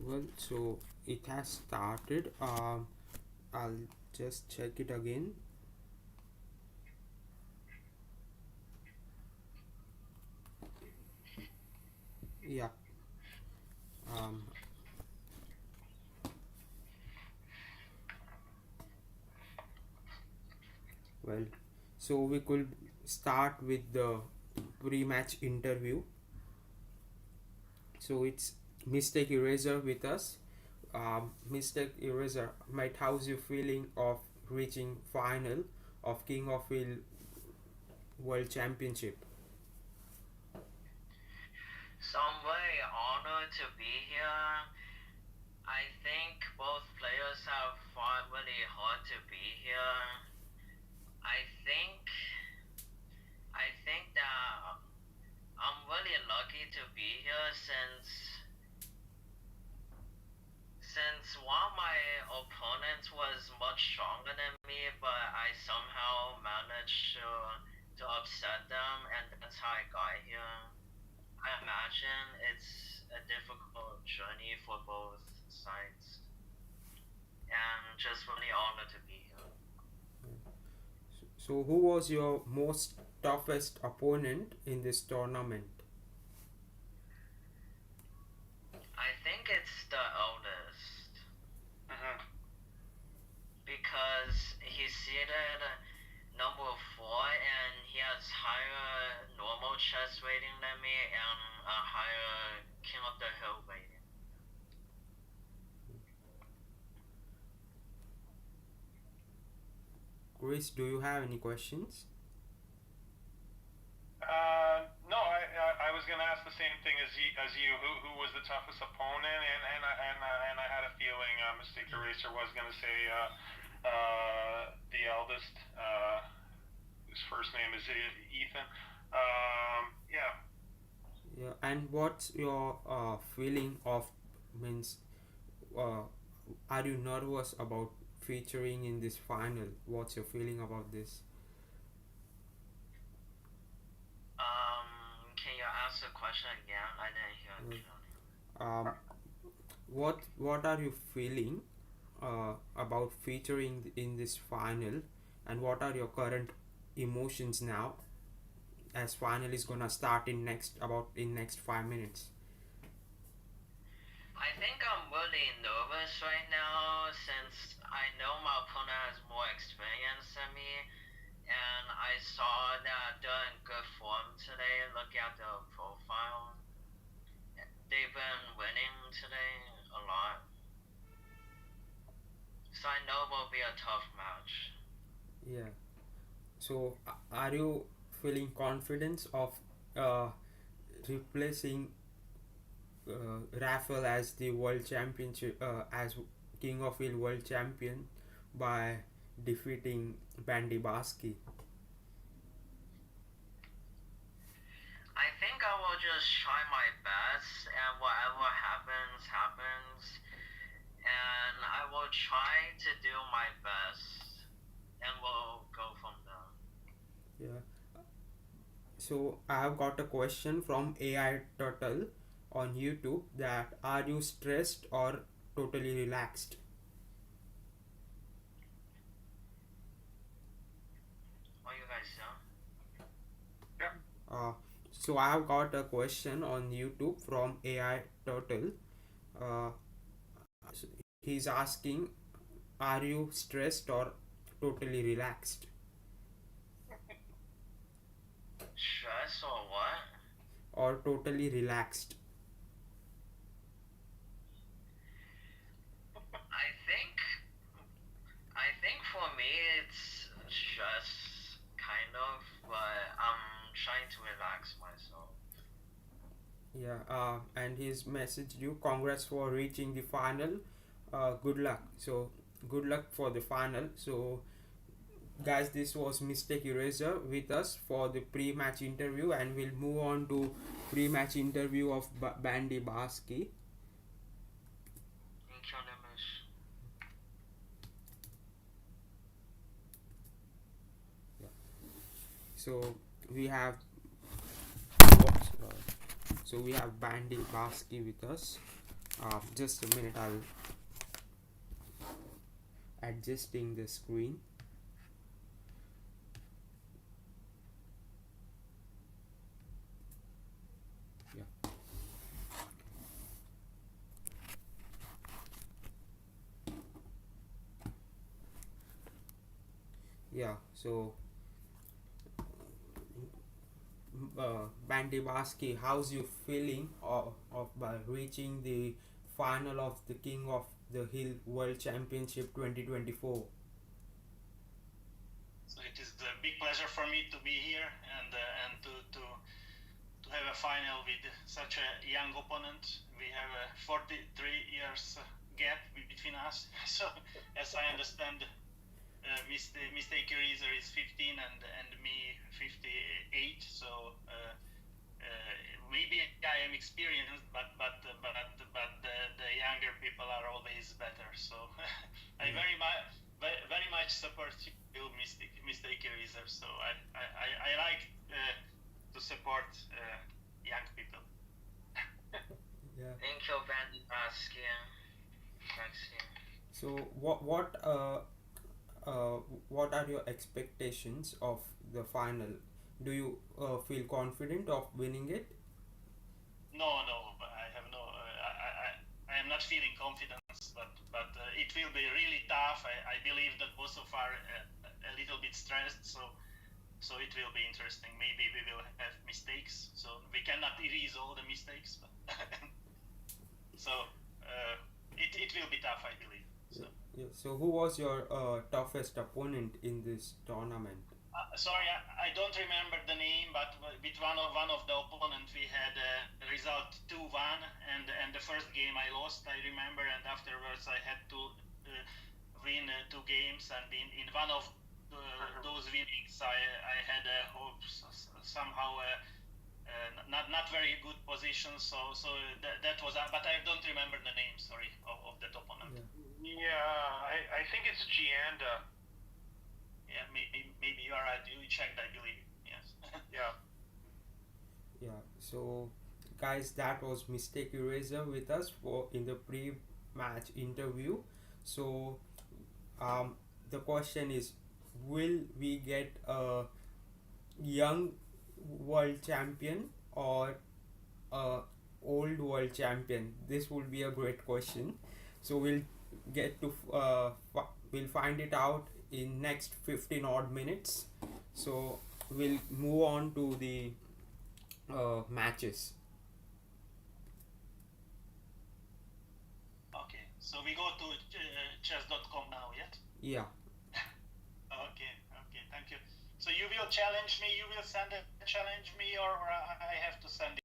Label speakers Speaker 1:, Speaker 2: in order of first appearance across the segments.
Speaker 1: Well, so it has started. I'll just check it again. Yeah. Um, well, so we could start with the pre-match interview. So it's Mistakeeraser with us. Mistakeeraser, mate, how's you feeling of reaching final of King of Hill World Championship?
Speaker 2: So I'm very honored to be here. I think both players have fought really hard to be here. I think I think that I'm really lucky to be here since one of my opponents was much stronger than me, but I somehow managed to upset them, and that's how I got here. I imagine it's a difficult journey for both sides, and just really honored to be here.
Speaker 1: So who was your most toughest opponent in this tournament?
Speaker 2: I think it's the eldest because he's seated number 4 and he has higher normal chess rating than me and a higher King of the Hill rating.
Speaker 1: Chris, do you have any questions?
Speaker 3: No, I was going to ask the same thing as you. Who was the toughest opponent? And I had a feeling Mistakeeraser was going to say the eldest, whose first name is Ethan. Yeah.
Speaker 1: Yeah, and what's your feeling of means? Uh, are you nervous about featuring in this final? What's your feeling about this?
Speaker 2: Can you ask the question again? I didn't hear it
Speaker 1: Well,
Speaker 2: clearly.
Speaker 1: um, what are you feeling about featuring in this final, and what are your current emotions now? As final is gonna start in next 5 minutes.
Speaker 2: I think I'm really nervous right now since I know my opponent has more experience than me, and I saw that they're in good form today. Look at the profile. They've been winning today a lot. So I know it will be a tough match.
Speaker 1: Yeah. So are you feeling confidence of uh, replacing Rafael as the world championship as King of Hill world champion by defeating Bandibaski?
Speaker 2: I think I will just try my best, and whatever happens, happens. And I will try to do my best, and we'll go from there.
Speaker 1: Yeah. So I have got a question from AI Turtle on YouTube that are you stressed or totally relaxed?
Speaker 2: What you guys say?
Speaker 3: Yeah.
Speaker 1: Uh, so I have got a question on YouTube from AI Turtle. Uh, so he's asking, are you stressed or totally relaxed?
Speaker 2: Stress or what?
Speaker 1: Or totally relaxed?
Speaker 2: I think I think for me it's stress kind of, but I'm trying to relax myself.
Speaker 1: Yeah, and he's messaged you, congrats for reaching the final. Good luck. So, good luck for the final. So, guys, this was Mistakeeraser with us for the pre-match interview, and we'll move on to pre-match interview of Bandy Baski.
Speaker 2: Thank you, Nimish.
Speaker 1: Yeah. So we have oops, so we have Bandy Baski with us. Just a minute, I'll adjusting the screen. Yeah. Yeah, so Bandibaski, how's you feeling of by reaching the final of the King of the Hill World Championship 2024?
Speaker 4: So it is a big pleasure for me to be here and to have a final with such a young opponent. We have a 43 years gap between us. So as I understand, Mistakeeraser is 15 and me 58. So maybe I am experienced, but the younger people are always better. So I very much support you, Mistakeeraser. So I like to support young people.
Speaker 1: Yeah.
Speaker 2: Thank you, Bandibasci.
Speaker 1: So what are your expectations of the final? Do you feel confident of winning it?
Speaker 4: No, I have no. I am not feeling confidence, but it will be really tough. I believe that both of are a little bit stressed, so it will be interesting. Maybe we will have mistakes, so we cannot erase all the mistakes. But so it will be tough, I believe. So.
Speaker 1: Yeah. So who was your toughest opponent in this tournament?
Speaker 4: Sorry, I don't remember the name, but with one of the opponents we had a result 2-1, and the first game I lost, I remember, and afterwards I had to win 2 games, and in one of those winnings I had somehow not very good position, so that was, but I don't remember the name, sorry, of that opponent.
Speaker 3: Yeah, I think it's Gianda.
Speaker 4: Yeah, maybe you are right. You checked, I believe. Yes.
Speaker 3: Yeah.
Speaker 1: Yeah. So, guys, that was Mistakeeraser with us for in the pre-match interview. So, the question is, will we get a young world champion or a old world champion? This would be a great question. So we'll get to we'll find it out in next 15 odd minutes. So we'll move on to the matches.
Speaker 4: Okay, so we go to chess.com now, yes?
Speaker 1: Yeah.
Speaker 4: Okay, thank you. So you will challenge me, you will challenge me, or I have to send it?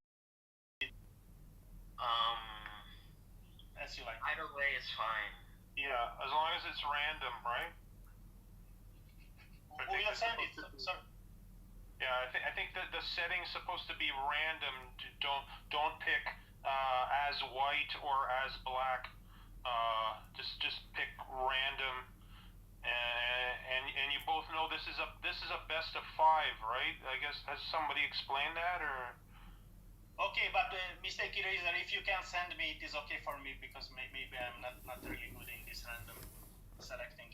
Speaker 4: As you like.
Speaker 2: Either way is fine.
Speaker 3: Yeah, as long as it's random, right?
Speaker 4: Who will send it? Sorry.
Speaker 3: Yeah, I think that the setting's supposed to be random. Don't pick as white or as black. Just pick random. And you both know this is a best of 5, right? I guess, has somebody explained that, or?
Speaker 4: Okay, but Mistakeeraser, if you can send me, it is okay for me, because maybe I'm not really good in this random selecting.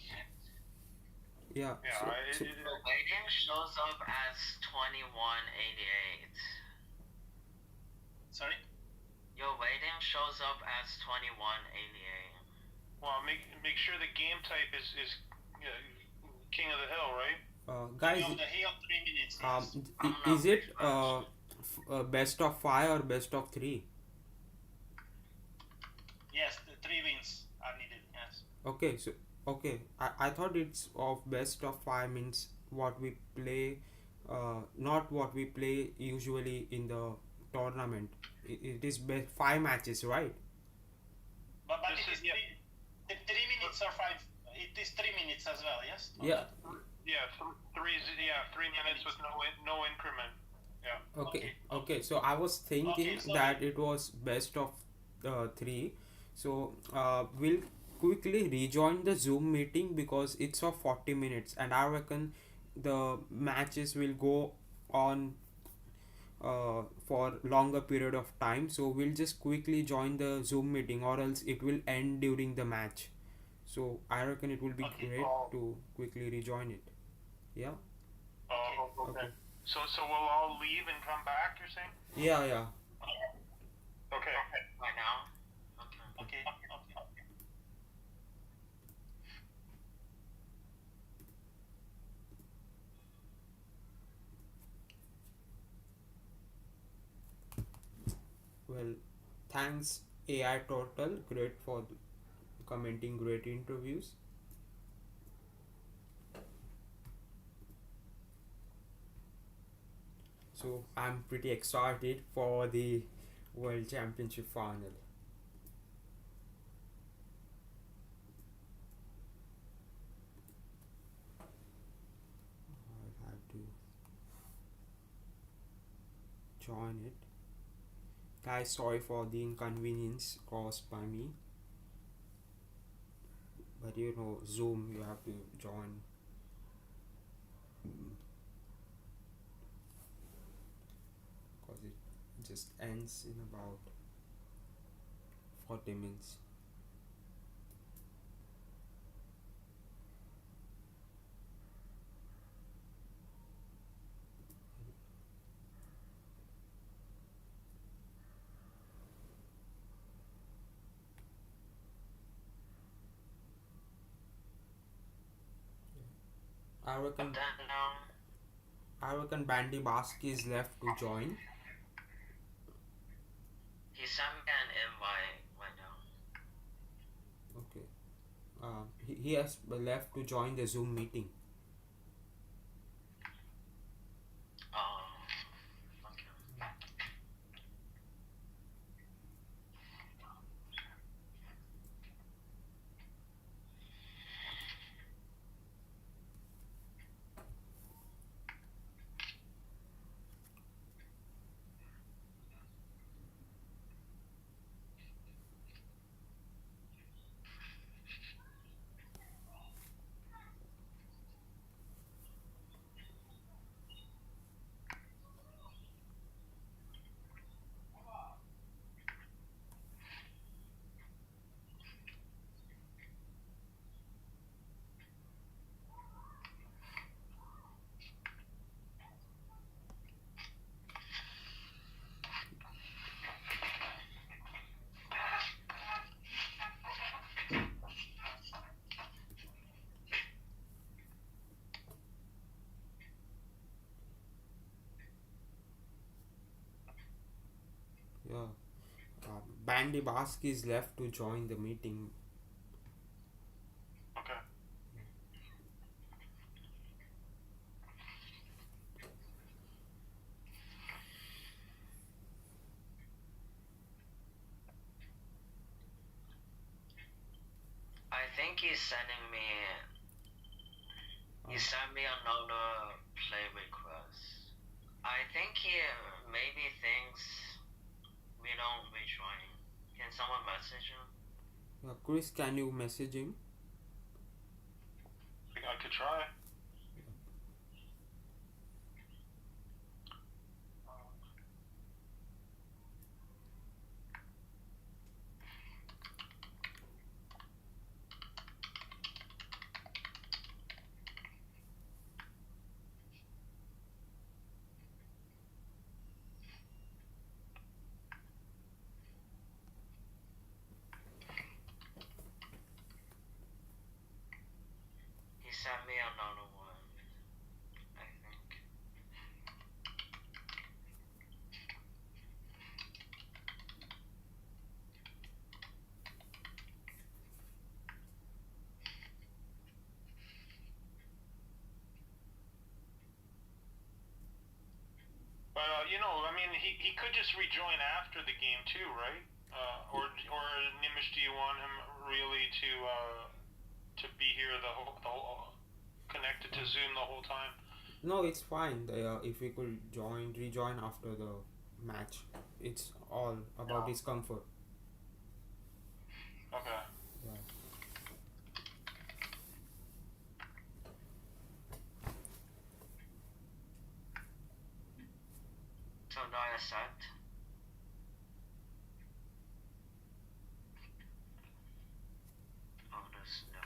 Speaker 1: Yeah.
Speaker 3: Yeah.
Speaker 2: The weighting shows up as 2188.
Speaker 4: Sorry?
Speaker 2: Your weighting shows up as 2188.
Speaker 3: Well, make sure the game type is King of the Hill, right?
Speaker 1: Guys,
Speaker 4: King of the Hill, 3 minutes. Yes.
Speaker 1: is it best of 5 or best of 3?
Speaker 4: Yes, the 3 wins are needed. Yes.
Speaker 1: Okay, so I thought it's of best of 5 means what we play, not what we play usually in the tournament. It is 5 matches, right?
Speaker 4: But it is 3 minutes or 5. It is 3 minutes as well. Yes.
Speaker 1: Yeah.
Speaker 3: Yeah, 3 minutes with no increment. Yeah.
Speaker 1: Okay. So I was thinking that it was best of 3. So we'll quickly rejoin the Zoom meeting because it's of 40 minutes, and I reckon the matches will go on for longer period of time, so we'll just quickly join the Zoom meeting, or else it will end during the match. So I reckon it will be
Speaker 4: Okay.
Speaker 1: great to quickly rejoin it. Yeah.
Speaker 3: Okay. So we'll all leave and come back, you're saying?
Speaker 1: Yeah.
Speaker 3: Okay.
Speaker 2: Right now? Okay.
Speaker 4: Okay.
Speaker 1: Well, thanks AI Total, great for commenting great interviews. So I'm pretty excited for the World Championship final. I'll have to join it. Guys, sorry for the inconvenience caused by me. But you know, Zoom, you have to join. Because it just ends in about 40 minutes. I reckon
Speaker 2: But then
Speaker 1: BANDIBASCI is left to join.
Speaker 2: he sent me an invite right now.
Speaker 1: Okay. He has left to join the Zoom meeting.
Speaker 2: Oh, okay.
Speaker 1: Yeah. BANDIBASCI is left to join the meeting.
Speaker 3: Okay.
Speaker 2: I think he's sending me. He sent me another play request. I think he maybe thinks we don't rejoin. Can someone message him?
Speaker 1: Chris, can you message him?
Speaker 3: I could try.
Speaker 2: He sent me another one, I think.
Speaker 3: But I mean, he could just rejoin after the game too, right? Or Nimish, do you want him really to be here the whole connected to Zoom the whole time?
Speaker 1: No, it's fine. If we could rejoin after the match, it's all about his comfort.
Speaker 3: Okay.
Speaker 1: Yeah.
Speaker 2: So I accept? Bonus, no.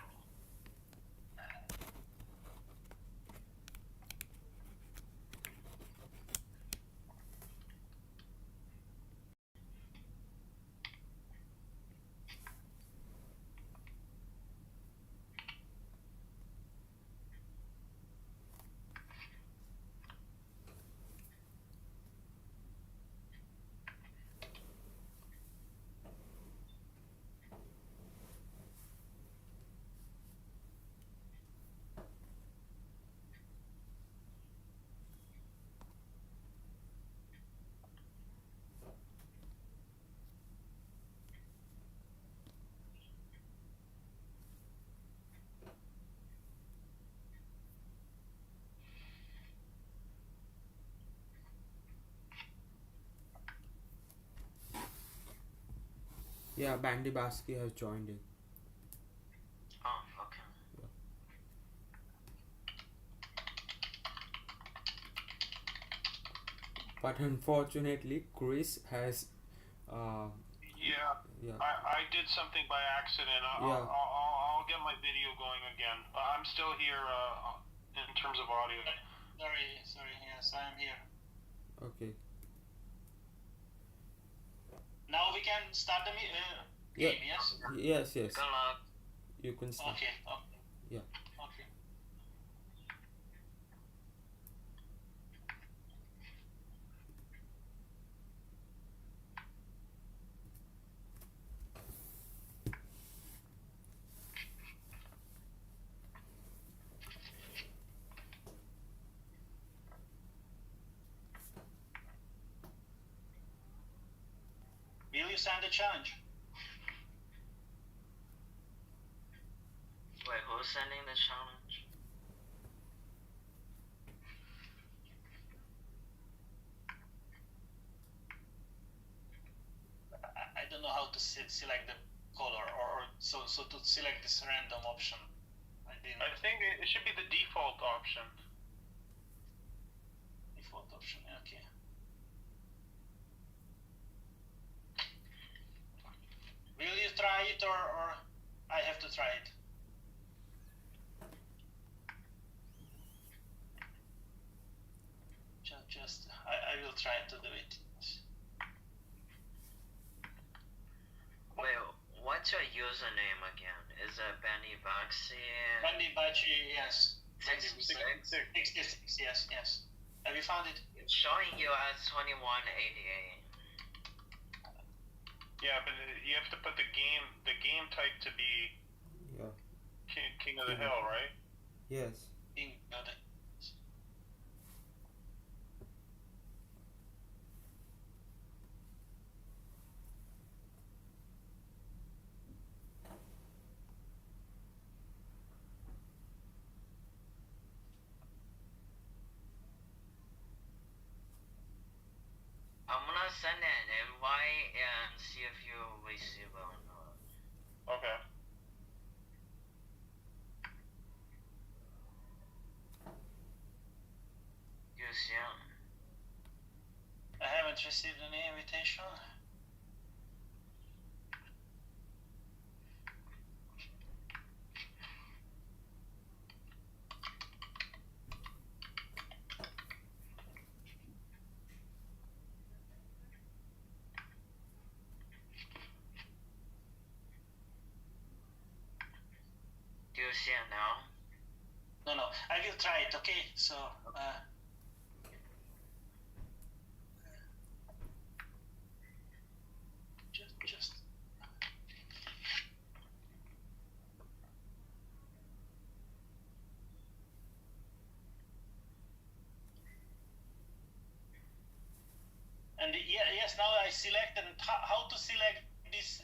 Speaker 1: Yeah, Bandibaski has joined it.
Speaker 2: Oh, okay.
Speaker 1: But unfortunately, Chris has. Uh,
Speaker 3: Yeah,
Speaker 1: yeah,
Speaker 3: I did something by accident.
Speaker 1: yeah.
Speaker 3: I'll get my video going again. I'm still here in terms of audio.
Speaker 4: Sorry. Yes, I am here.
Speaker 1: Okay.
Speaker 4: Now we can start the
Speaker 1: Yeah.
Speaker 4: game. Yes.
Speaker 1: Yes.
Speaker 2: Good luck.
Speaker 1: You can start.
Speaker 4: Okay.
Speaker 1: Yeah.
Speaker 4: Okay. Will you send the challenge?
Speaker 2: Wait, who's sending the challenge?
Speaker 4: I don't know how to select the color or so to select this random option. I didn't.
Speaker 3: I think it should be the default option.
Speaker 4: Default option. Okay. Will you try it or I have to try it? Just I will try to do it.
Speaker 2: Wait, what's your username again? Is it BANDIBASCI66?
Speaker 4: BANDIBASCI, yes. 66, yes. Have you found it?
Speaker 2: It's showing you as 2188.
Speaker 3: Yeah, but you have to put the game type to be
Speaker 1: Yeah.
Speaker 3: King of the Hill, right?
Speaker 1: Yes.
Speaker 2: I'm gonna send an invite and see if you receive it or not.
Speaker 3: Okay.
Speaker 2: You see it?
Speaker 4: I haven't received any invitation.
Speaker 2: Do you see it now?
Speaker 4: No, I will try it, okay? So, just. And yes, now I select and how to select this,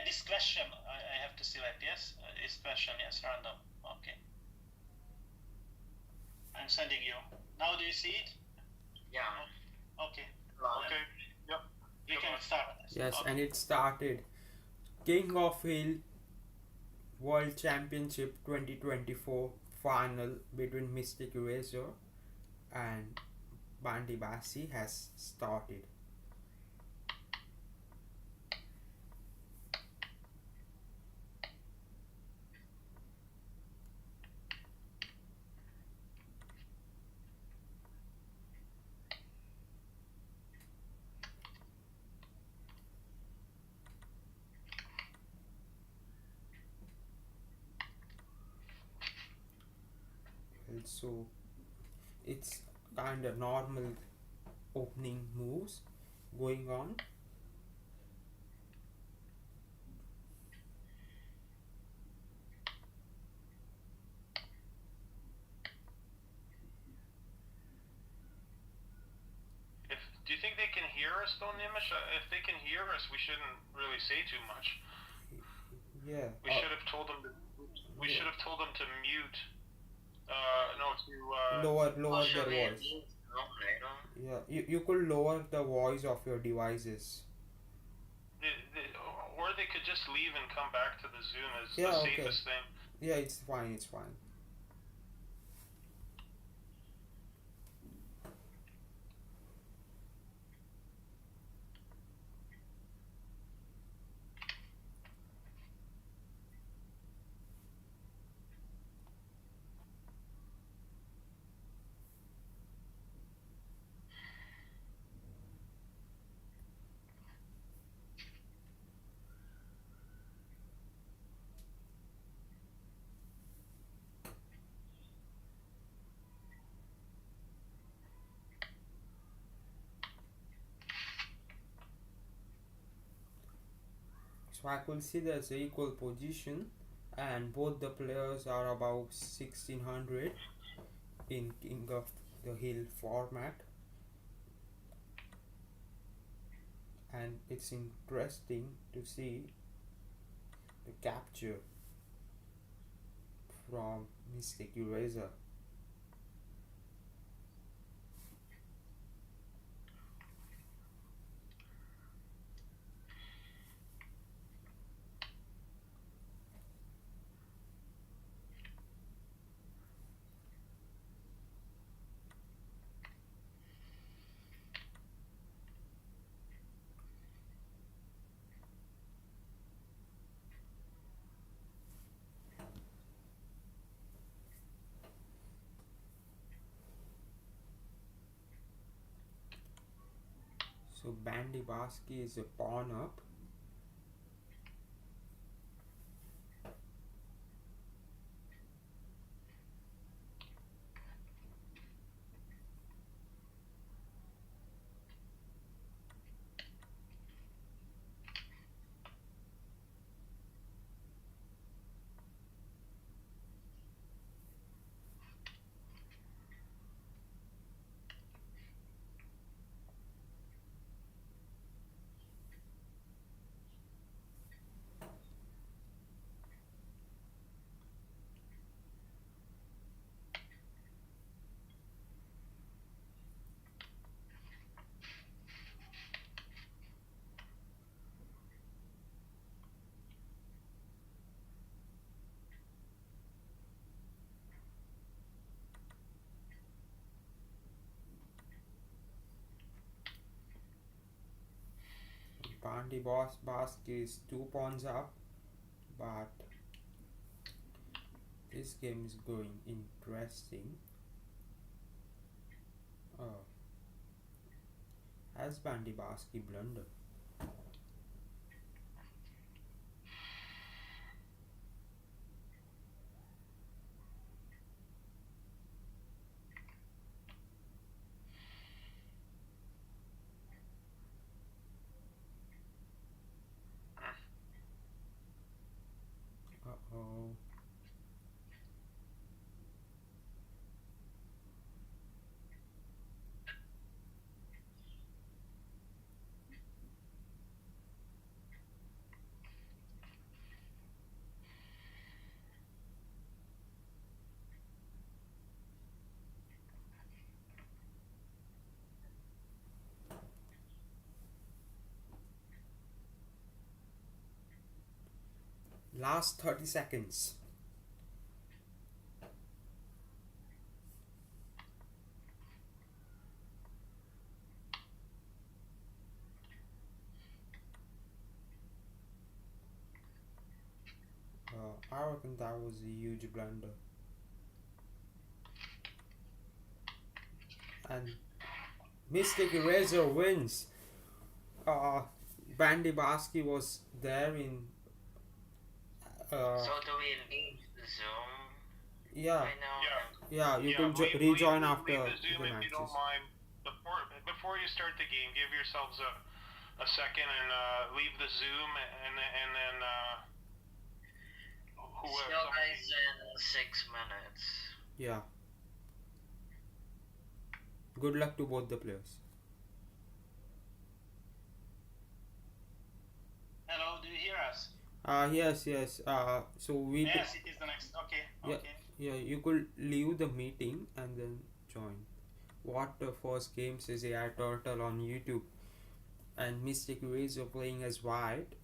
Speaker 4: this question I have to select, yes? This question, yes, random, okay. I'm sending you. Now do you see it?
Speaker 2: Yeah.
Speaker 4: Okay.
Speaker 3: Okay. Yep.
Speaker 4: We can start.
Speaker 1: Yes,
Speaker 4: Okay.
Speaker 1: and it started. King of Hill World Championship 2024 final between Mistakeeraser and Bandibasi has started. So it's kind of normal opening moves going on.
Speaker 3: Do you think they can hear us though, Nimish? If they can hear us, we shouldn't really say too much.
Speaker 1: Yeah.
Speaker 3: We should have told them. We should have told them to mute. No, to
Speaker 1: lower
Speaker 2: Well,
Speaker 1: their
Speaker 2: should we
Speaker 1: voice.
Speaker 2: mute them later?
Speaker 1: Yeah, you could lower the voice of your devices.
Speaker 3: or they could just leave and come back to the Zoom as
Speaker 1: Yeah,
Speaker 3: the
Speaker 1: okay.
Speaker 3: safest thing.
Speaker 1: Yeah, it's fine. It's fine. So I could see there's equal position, and both the players are about 1600 in King of the Hill format, and it's interesting to see the capture from Mistakeeraser. So Bandibaski is a pawn up. Bandibaski is 2 pawns up, but this game is going interesting. Has Bandibaski blundered? Uh-oh. Last 30 seconds. I reckon that was a huge blunder. And Mistakeeraser wins. Uh, Bandibaski was there in. Uh,
Speaker 2: So do we leave Zoom
Speaker 1: yeah,
Speaker 2: right now?
Speaker 3: Yeah.
Speaker 1: yeah. You
Speaker 3: Yeah,
Speaker 1: could rejoin after
Speaker 3: leave the Zoom
Speaker 1: the
Speaker 3: if you don't
Speaker 1: matches.
Speaker 3: mind. Before you start the game, give yourselves a second and leave the Zoom and then
Speaker 2: See you guys in 6 minutes.
Speaker 1: Yeah. Good luck to both the players.
Speaker 4: Hello, do you hear us?
Speaker 1: Yes, yes. So we.
Speaker 4: Yes, it is the next. Okay,
Speaker 1: Yeah,
Speaker 4: okay.
Speaker 1: yeah. You could leave the meeting and then join. What the first game says AI Turtle on YouTube, and Mistakeeraser playing as white.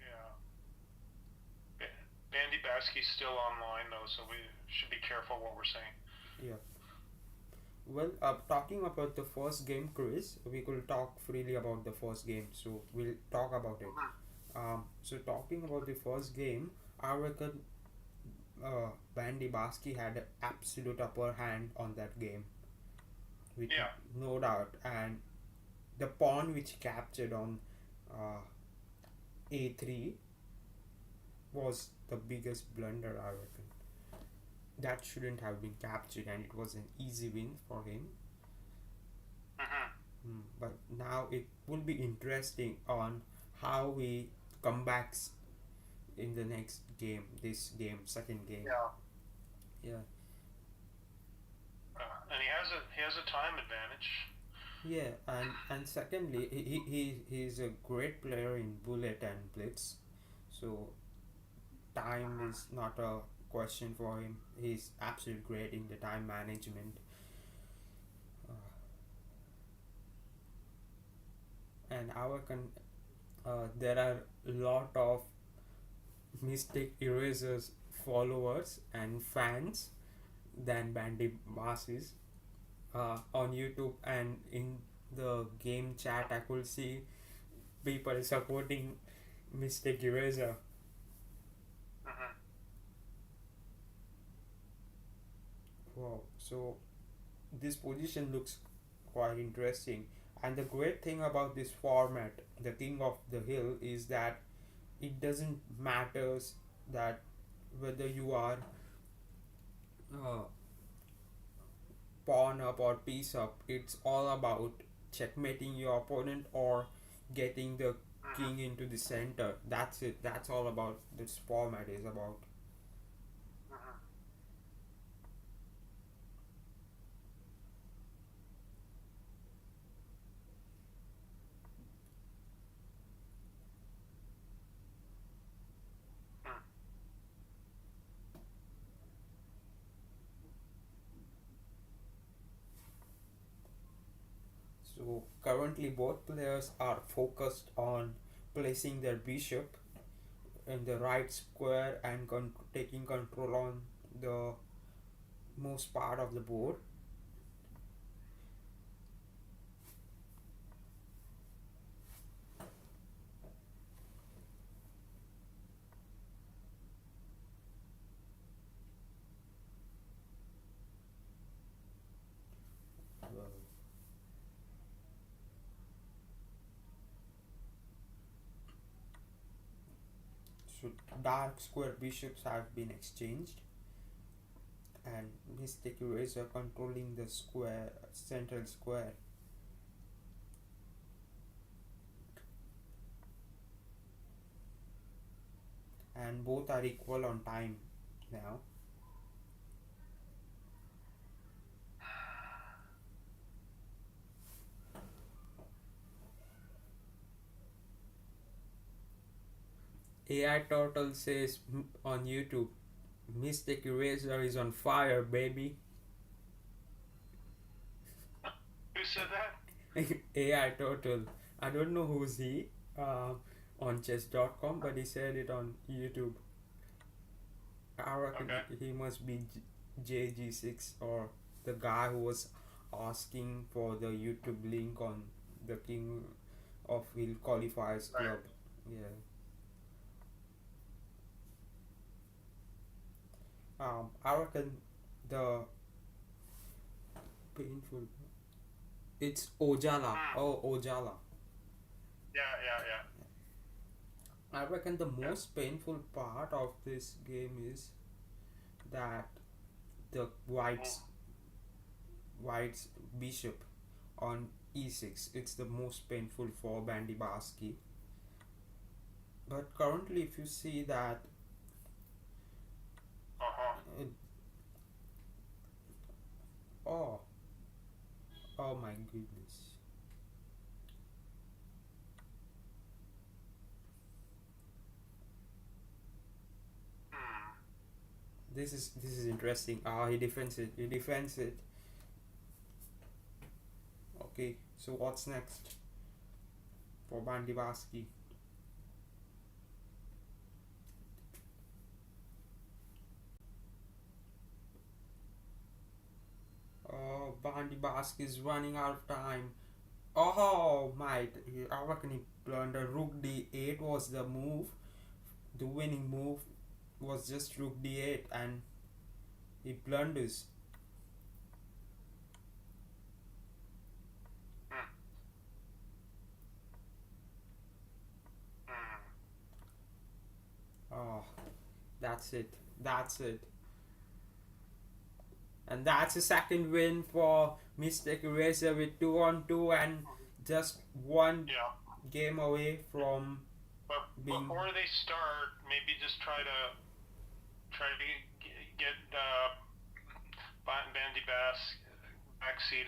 Speaker 3: yeah. BandiBasci's still online though, so we should be careful what we're saying.
Speaker 1: Yeah. Well, talking about the first game, Chris, we could talk freely about the first game, so we'll talk about it. So talking about the first game, I reckon Bandibaski had an absolute upper hand on that game, with
Speaker 3: Yeah.
Speaker 1: no doubt. And the pawn which captured on uh, a3 was the biggest blunder, I reckon. That shouldn't have been captured, and it was an easy win for him. But now it will be interesting on how he comebacks in the next game, this game, second game. Yeah.
Speaker 3: And he has a time advantage.
Speaker 1: Yeah, and secondly, he's a great player in bullet and blitz, so time is not a question for him. He's absolutely great in the time management. And I reckon there are a lot of Mistakeeraser's followers and fans than Bandibasis on YouTube, and in the game chat I could see people supporting Mistakeeraser. Wow, so this position looks quite interesting. And the great thing about this format, the King of the Hill, is that it doesn't matters that whether you are uh, pawn up or piece up. It's all about checkmating your opponent or getting the king into the center. That's it. That's all about this format is about. So currently both players are focused on placing their bishop in the right square and taking control on the most part of the board. Well, so dark square bishops have been exchanged, and Mistakeeraser controlling the square, central square. And both are equal on time now. AI Turtle says on YouTube, Mistakeeraser is on fire, baby.
Speaker 3: Who said that?
Speaker 1: AI Turtle. I don't know who's he on chess.com, but he said it on YouTube. I reckon
Speaker 3: Okay.
Speaker 1: he must be JG6 or the guy who was asking for the YouTube link on the King of Hill Qualifiers
Speaker 3: Right.
Speaker 1: Club. Yeah. I reckon the painful. It's Ojala. Oh, Ojala.
Speaker 3: Yeah.
Speaker 1: I reckon the
Speaker 3: Yeah.
Speaker 1: most painful part of this game is that the white's bishop on e6. It's the most painful for Bandibaski. But currently, if you see that,
Speaker 3: Uh-huh.
Speaker 1: oh, oh my goodness,
Speaker 3: Hmm.
Speaker 1: this is interesting. He defends it. He defends it. Okay, so what's next for Bandibaski? Oh, Bandibaski is running out of time. Oh, mate, I reckon he blundered. Rook d8 was the move. The winning move was just Rook d8, and he blunders.
Speaker 3: Hmm. Hmm.
Speaker 1: Oh, that's it. That's it. And that's a second win for Mistakeeraser with 2-on-2 and just one
Speaker 3: Yeah.
Speaker 1: game away from
Speaker 3: But
Speaker 1: being.
Speaker 3: before they start, maybe just try to get Bandibacsy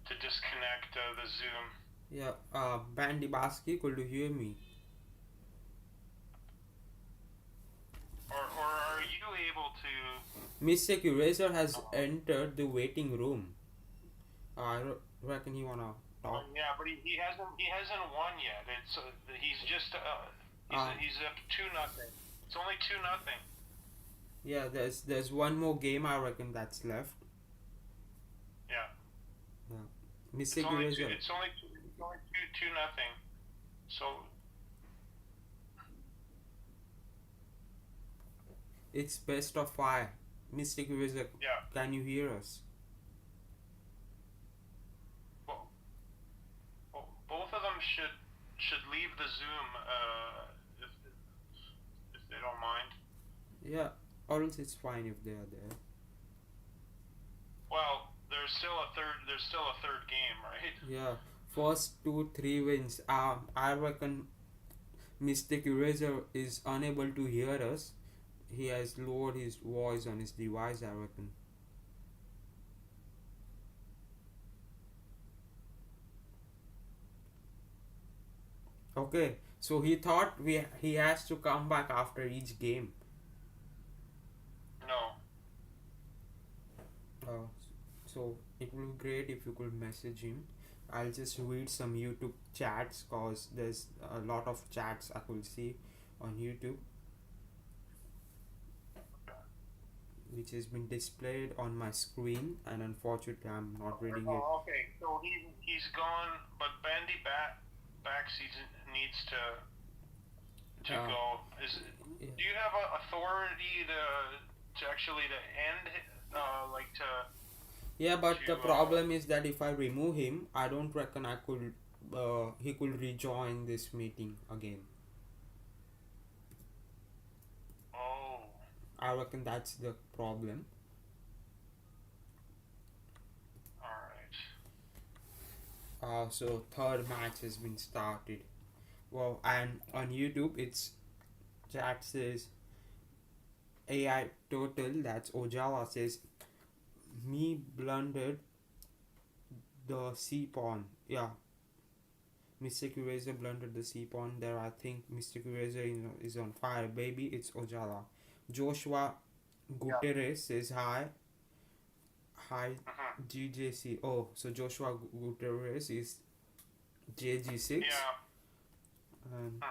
Speaker 3: to disconnect the Zoom.
Speaker 1: Yeah, Bandibaski, could you hear me?
Speaker 3: Or are you able to?
Speaker 1: Mistakeeraser has entered the waiting room. I reckon he wanna talk.
Speaker 3: Yeah, but he hasn't won yet. It's he's just he's up 2-0. It's only 2-0.
Speaker 1: Yeah, there's one more game I reckon that's left.
Speaker 3: Yeah.
Speaker 1: Yeah.
Speaker 3: It's only two,
Speaker 1: Mistakeeraser.
Speaker 3: it's only two, 2-0. So
Speaker 1: It's best of 5. Mistakeeraser,
Speaker 3: yeah.
Speaker 1: can you hear us?
Speaker 3: Well, both of them should leave the Zoom if they don't mind.
Speaker 1: Yeah, or else it's fine if they are there.
Speaker 3: Well, there's still a third game, right?
Speaker 1: Yeah, first 2-3 wins. I reckon Mistakeeraser is unable to hear us. He has lowered his voice on his device, I reckon. Okay, so he thought he has to come back after each game.
Speaker 3: No.
Speaker 1: So it would be great if you could message him. I'll just read some YouTube chats cause there's a lot of chats I could see on YouTube, which has been displayed on my screen, and unfortunately I'm not reading it.
Speaker 3: Oh, okay. So he's gone, but Bandibacsy needs to go.
Speaker 1: Yeah.
Speaker 3: Do you have authority to actually to end like to?
Speaker 1: Yeah, but the
Speaker 3: To,
Speaker 1: problem is that if I remove him, I don't reckon I could. He could rejoin this meeting again.
Speaker 3: Oh.
Speaker 1: I reckon that's the problem.
Speaker 3: All right.
Speaker 1: So third match has been started. Well, and on YouTube, it's chat says AI total. That's Ojala says me blundered the C pawn. Yeah, Mistakeeraser blundered the C pawn. There, I think Mistakeeraser is on fire. Baby, it's Ojala. Joshua Guterres says hi. Hi, GJC. Oh, so Joshua Guterres is JG6.
Speaker 3: Yeah.
Speaker 1: And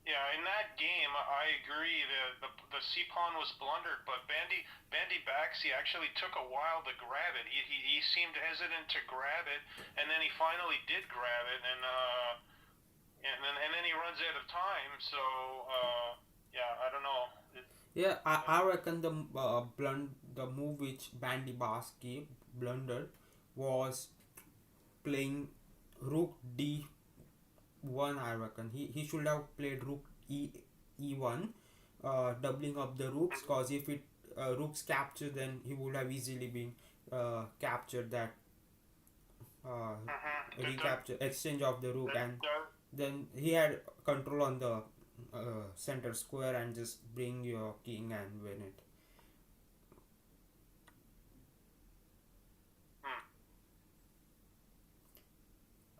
Speaker 3: Yeah, in that game, I agree. The C pawn was blundered, but Bandibaxi actually took a while to grab it. He seemed hesitant to grab it, and then he finally did grab it, and then he runs out of time. So yeah, I don't know.
Speaker 1: Yeah, I reckon the move which Bandy Basky blundered was playing Rook D1. I reckon he should have played Rook E1, doubling up the rooks. Cause if it rooks capture, then he would have easily been captured that recapture exchange of the rook, and then he had control on the center square and just bring your king and win it.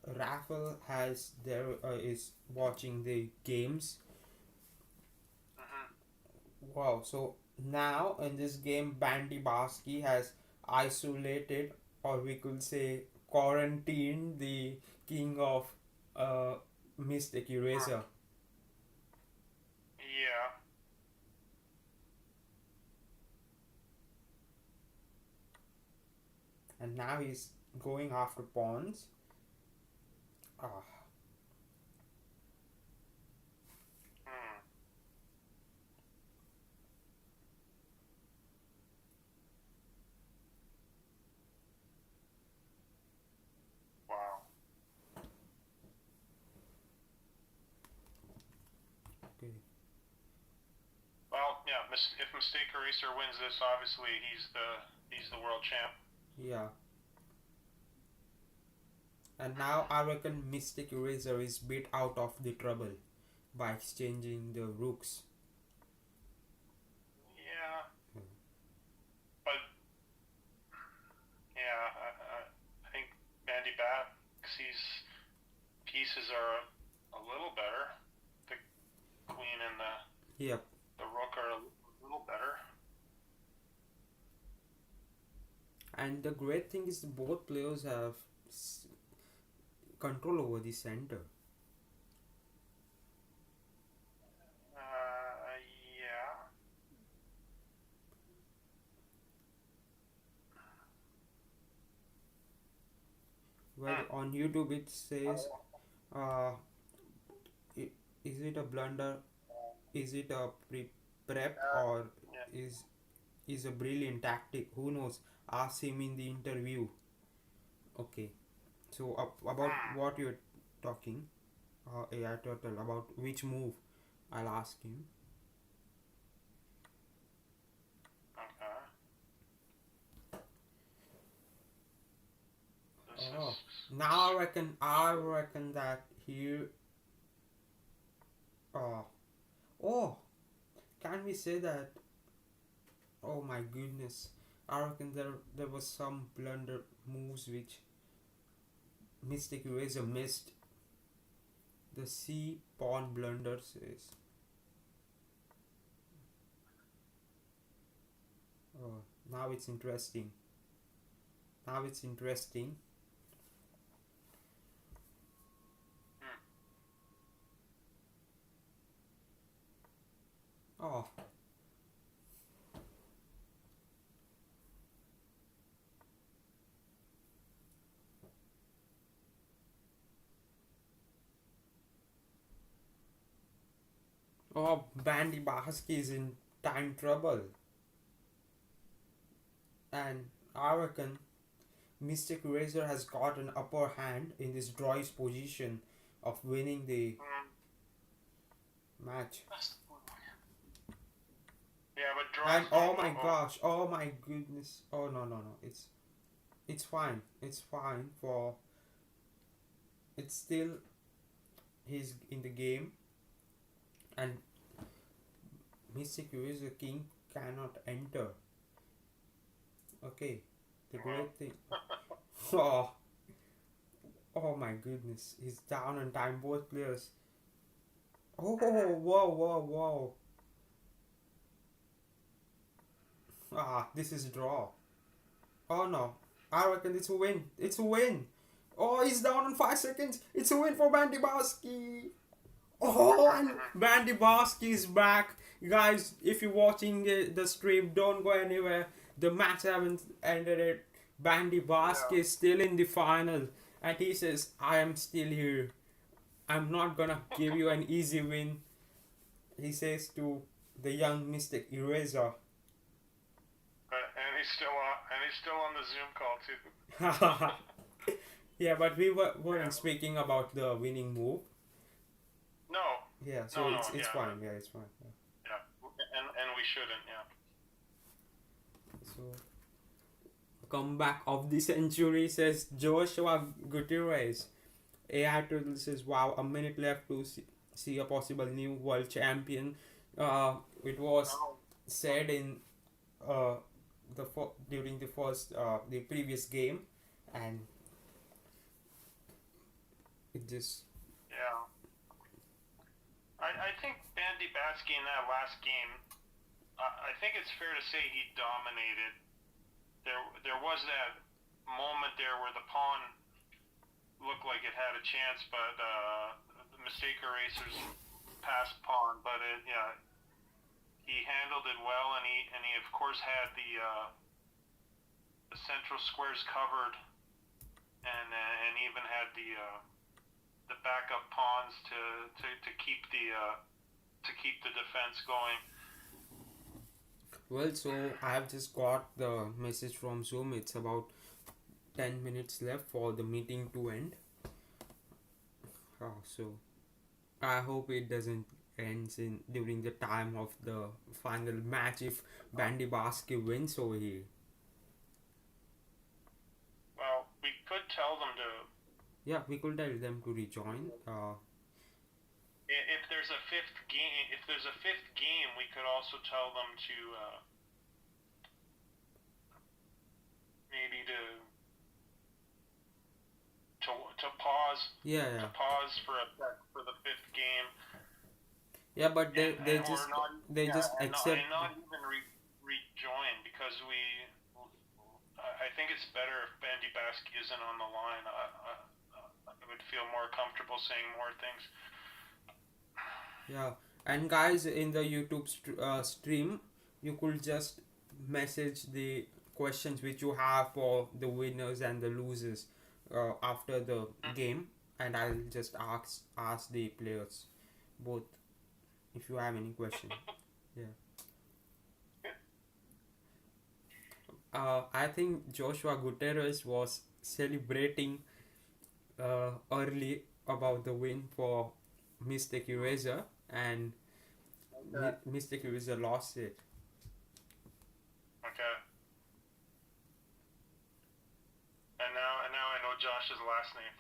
Speaker 1: Raffle has there is watching the games. Wow! So now in this game, Bandy Basky has isolated, or we could say quarantined, the king of uh, Mistakeeraser.
Speaker 3: Yeah.
Speaker 1: And now he's going after pawns. Ah,
Speaker 3: Hmm. Wow.
Speaker 1: okay.
Speaker 3: Well, yeah. If Mistakeeraser wins this, obviously he's the world champ.
Speaker 1: Yeah. And now I reckon Mistakeeraser is bit out of the trouble by exchanging the rooks.
Speaker 3: Yeah, but yeah, I think Bandibaxi's pieces are a little better. The queen and
Speaker 1: Yep.
Speaker 3: the rook are a little better.
Speaker 1: And the great thing is both players have control over the center.
Speaker 3: Yeah.
Speaker 1: Well, on YouTube it says, uh, is it a blunder? Is it a prep, or
Speaker 3: Yeah.
Speaker 1: is a brilliant tactic? Who knows? Ask him in the interview. Okay. So about what you're talking, AI Turtle, about which move, I'll ask him.
Speaker 3: Okay. This
Speaker 1: Oh,
Speaker 3: is.
Speaker 1: now I reckon that here. Uh, oh, can we say that? Oh my goodness, I reckon there was some blunder moves which Mystic Eraser missed. The C pawn blunder says. Oh, now it's interesting. Now it's interesting. Oh, oh, Bandy Bahaski is in time trouble, and I reckon Mystic Razor has got an upper hand in this draw's position of winning the match.
Speaker 3: Yeah, but draws.
Speaker 1: And oh my gosh, oh my goodness, oh no, it's fine, it's fine for it's still he's in the game, and Mystic Razor King cannot enter. Okay, the great thing. Oh, oh my goodness, he's down on time. Both players. Oh, whoa. Ah, this is a draw. Oh no, I reckon it's a win. It's a win. Oh, he's down in 5 seconds. It's a win for Bandibaski. Oh, and BANDIBASCI is back. Guys, if you're watching the stream, don't go anywhere. The match haven't ended it. BANDIBASCI is still in the final. And he says, I am still here. I'm not gonna give you an easy win. He says to the young Mistakeeraser.
Speaker 3: And he's still on the Zoom call too.
Speaker 1: Yeah, but weren't speaking about the winning move.
Speaker 3: No.
Speaker 1: Yeah, so
Speaker 3: No,
Speaker 1: it's fine. Yeah, it's fine. Yeah.
Speaker 3: Yeah, and we shouldn't. Yeah.
Speaker 1: So, comeback of the century, says Joshua Gutierrez. AI Turtle says, wow, a minute left to see a possible new world champion. It was said in during the previous game, and it just.
Speaker 3: Yeah. I think BANDIBASCI in that last game, I think it's fair to say he dominated. There was that moment there where the pawn looked like it had a chance, but the Mistakeeraser's passed pawn, but he handled it well, and he of course had the central squares covered, and even had the backup pawns to keep the defense going.
Speaker 1: Well, so I've just got the message from Zoom. It's about 10 minutes left for the meeting to end. So I hope it doesn't end during the time of the final match if BANDIBASCI wins over here.
Speaker 3: Well, we could tell them to.
Speaker 1: Yeah, we could tell them to rejoin.
Speaker 3: If there's a fifth game, we could also tell them to maybe to pause.
Speaker 1: Yeah.
Speaker 3: To pause for the fifth game.
Speaker 1: Yeah, but they just accept.
Speaker 3: And not even rejoin, because I think it's better if BANDIBASCI isn't on the line. I would feel more comfortable saying more things.
Speaker 1: Yeah, and guys, in the YouTube stream, you could just message the questions which you have for the winners and the losers after the game, and I'll just ask the players both if you have any question. Yeah. I think Joshua Gutierrez was celebrating early about the win for Mistakeeraser, and Mistakeeraser lost it.
Speaker 3: Okay. And now I know Josh's last name.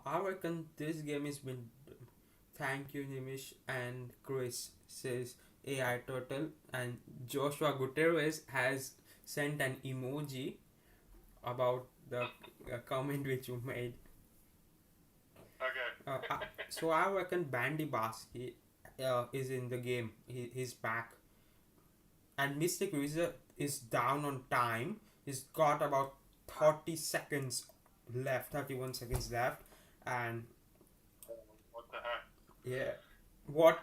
Speaker 1: I reckon this game has been. Thank you, Nimish and Chris, says AI Turtle, and Joshua Gutierrez has sent an emoji about the comment which you made.
Speaker 3: Okay.
Speaker 1: So I reckon BANDIBASCI is in the game. He's back, and Mistakeeraser is down on time. He's got about 31 seconds left, and
Speaker 3: What the heck?
Speaker 1: yeah, what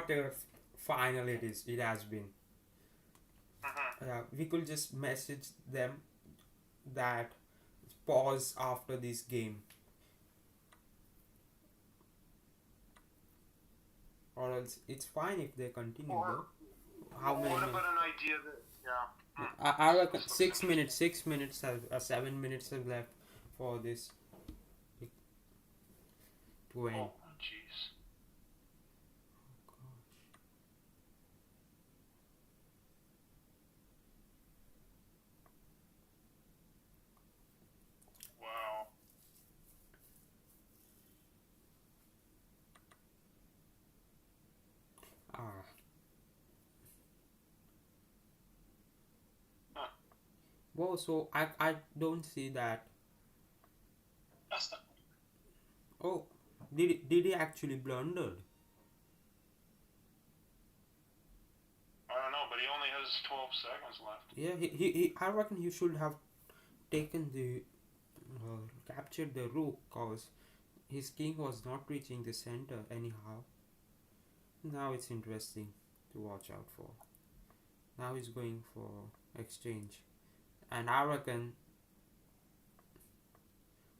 Speaker 1: a final it is. It has been. We could just message them that pause after this game, or else it's fine if they continue. Though. How many?
Speaker 3: What
Speaker 1: minutes?
Speaker 3: about an idea that? Yeah.
Speaker 1: I reckon 6 minutes. 6 minutes have 7 minutes have left for this to end.
Speaker 3: Oh, jeez. Wow.
Speaker 1: Whoa, so I don't see that. Oh, did he actually blundered?
Speaker 3: but he only has 12 seconds left.
Speaker 1: Yeah, he I reckon he should have taken the captured the rook, cause his king was not reaching the center anyhow. Now it's interesting to watch out for. Now he's going for exchange, and I reckon.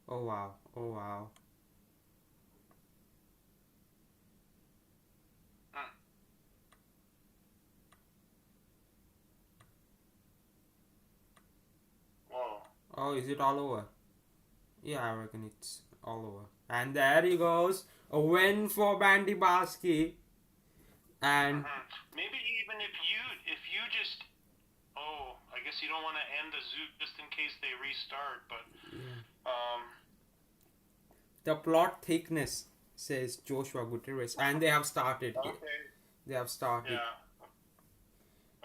Speaker 1: Oh wow! Oh wow!
Speaker 3: Hmm. Whoa.
Speaker 1: Oh, is it all over? Yeah, I reckon it's all over. And there he goes, a win for Bandibaski. And
Speaker 3: Maybe even if you just I guess you don't want to end the zoo just in case they restart, but
Speaker 1: yeah. The plot thickness, says Joshua Gutierrez, and they have started.
Speaker 3: okay.
Speaker 1: They have started.
Speaker 3: Yeah.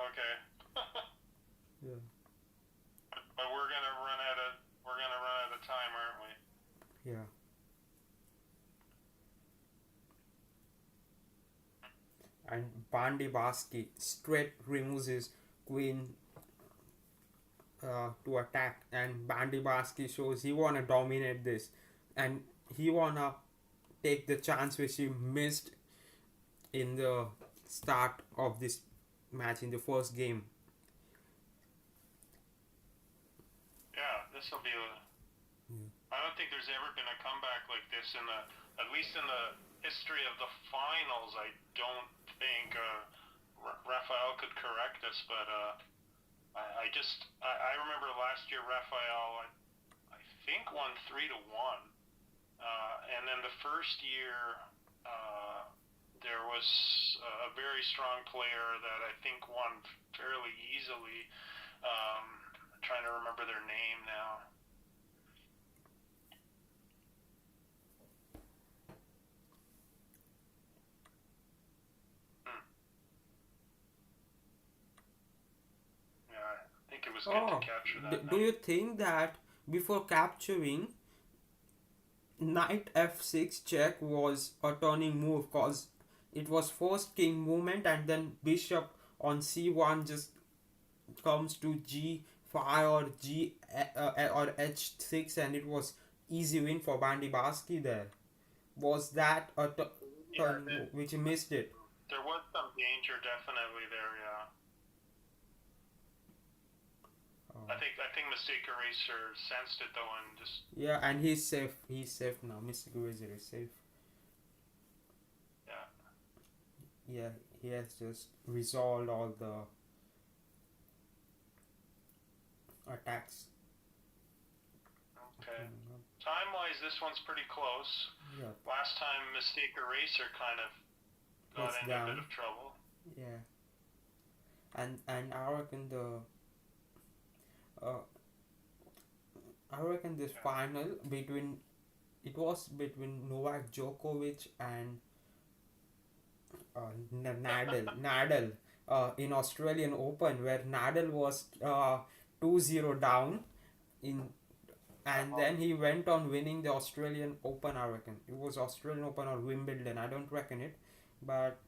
Speaker 3: Okay.
Speaker 1: Yeah.
Speaker 3: But we're gonna run out of time, aren't we?
Speaker 1: Yeah. And Bandibaski straight removes his queen to attack, and Bandibaski shows he wanna dominate this, and he wanna take the chance which he missed in the start of this match in the first game.
Speaker 3: Yeah, this will be I don't think there's ever been a comeback like this at least in the history of the finals. I don't think Rafael could correct us, but I remember last year Rafael I think won 3-1, and then the first year there was a very strong player that I think won fairly easily. I'm trying to remember their name now. It was good to capture that.
Speaker 1: Do you think that before capturing, knight f6 check was a turning move, cause it was first king movement and then bishop on c1 just comes to g5 or g or h6, and it was easy win for Bandibaski there. Was that a turning move which he missed it?
Speaker 3: There was some danger definitely there, yeah. I think Mistakeeraser sensed it though and just...
Speaker 1: Yeah, and he's safe. He's safe now. Mistakeeraser is safe.
Speaker 3: Yeah.
Speaker 1: Yeah, he has just resolved all the attacks.
Speaker 3: Okay. Time-wise, this one's pretty close.
Speaker 1: Yeah.
Speaker 3: Last time Mistakeeraser kind of got into a bit of trouble.
Speaker 1: Yeah. And I reckon this final between Novak Djokovic and Nadal in Australian Open, where Nadal was 2-0 down and then he went on winning the Australian Open. I reckon it was Australian Open or Wimbledon, I don't reckon it, but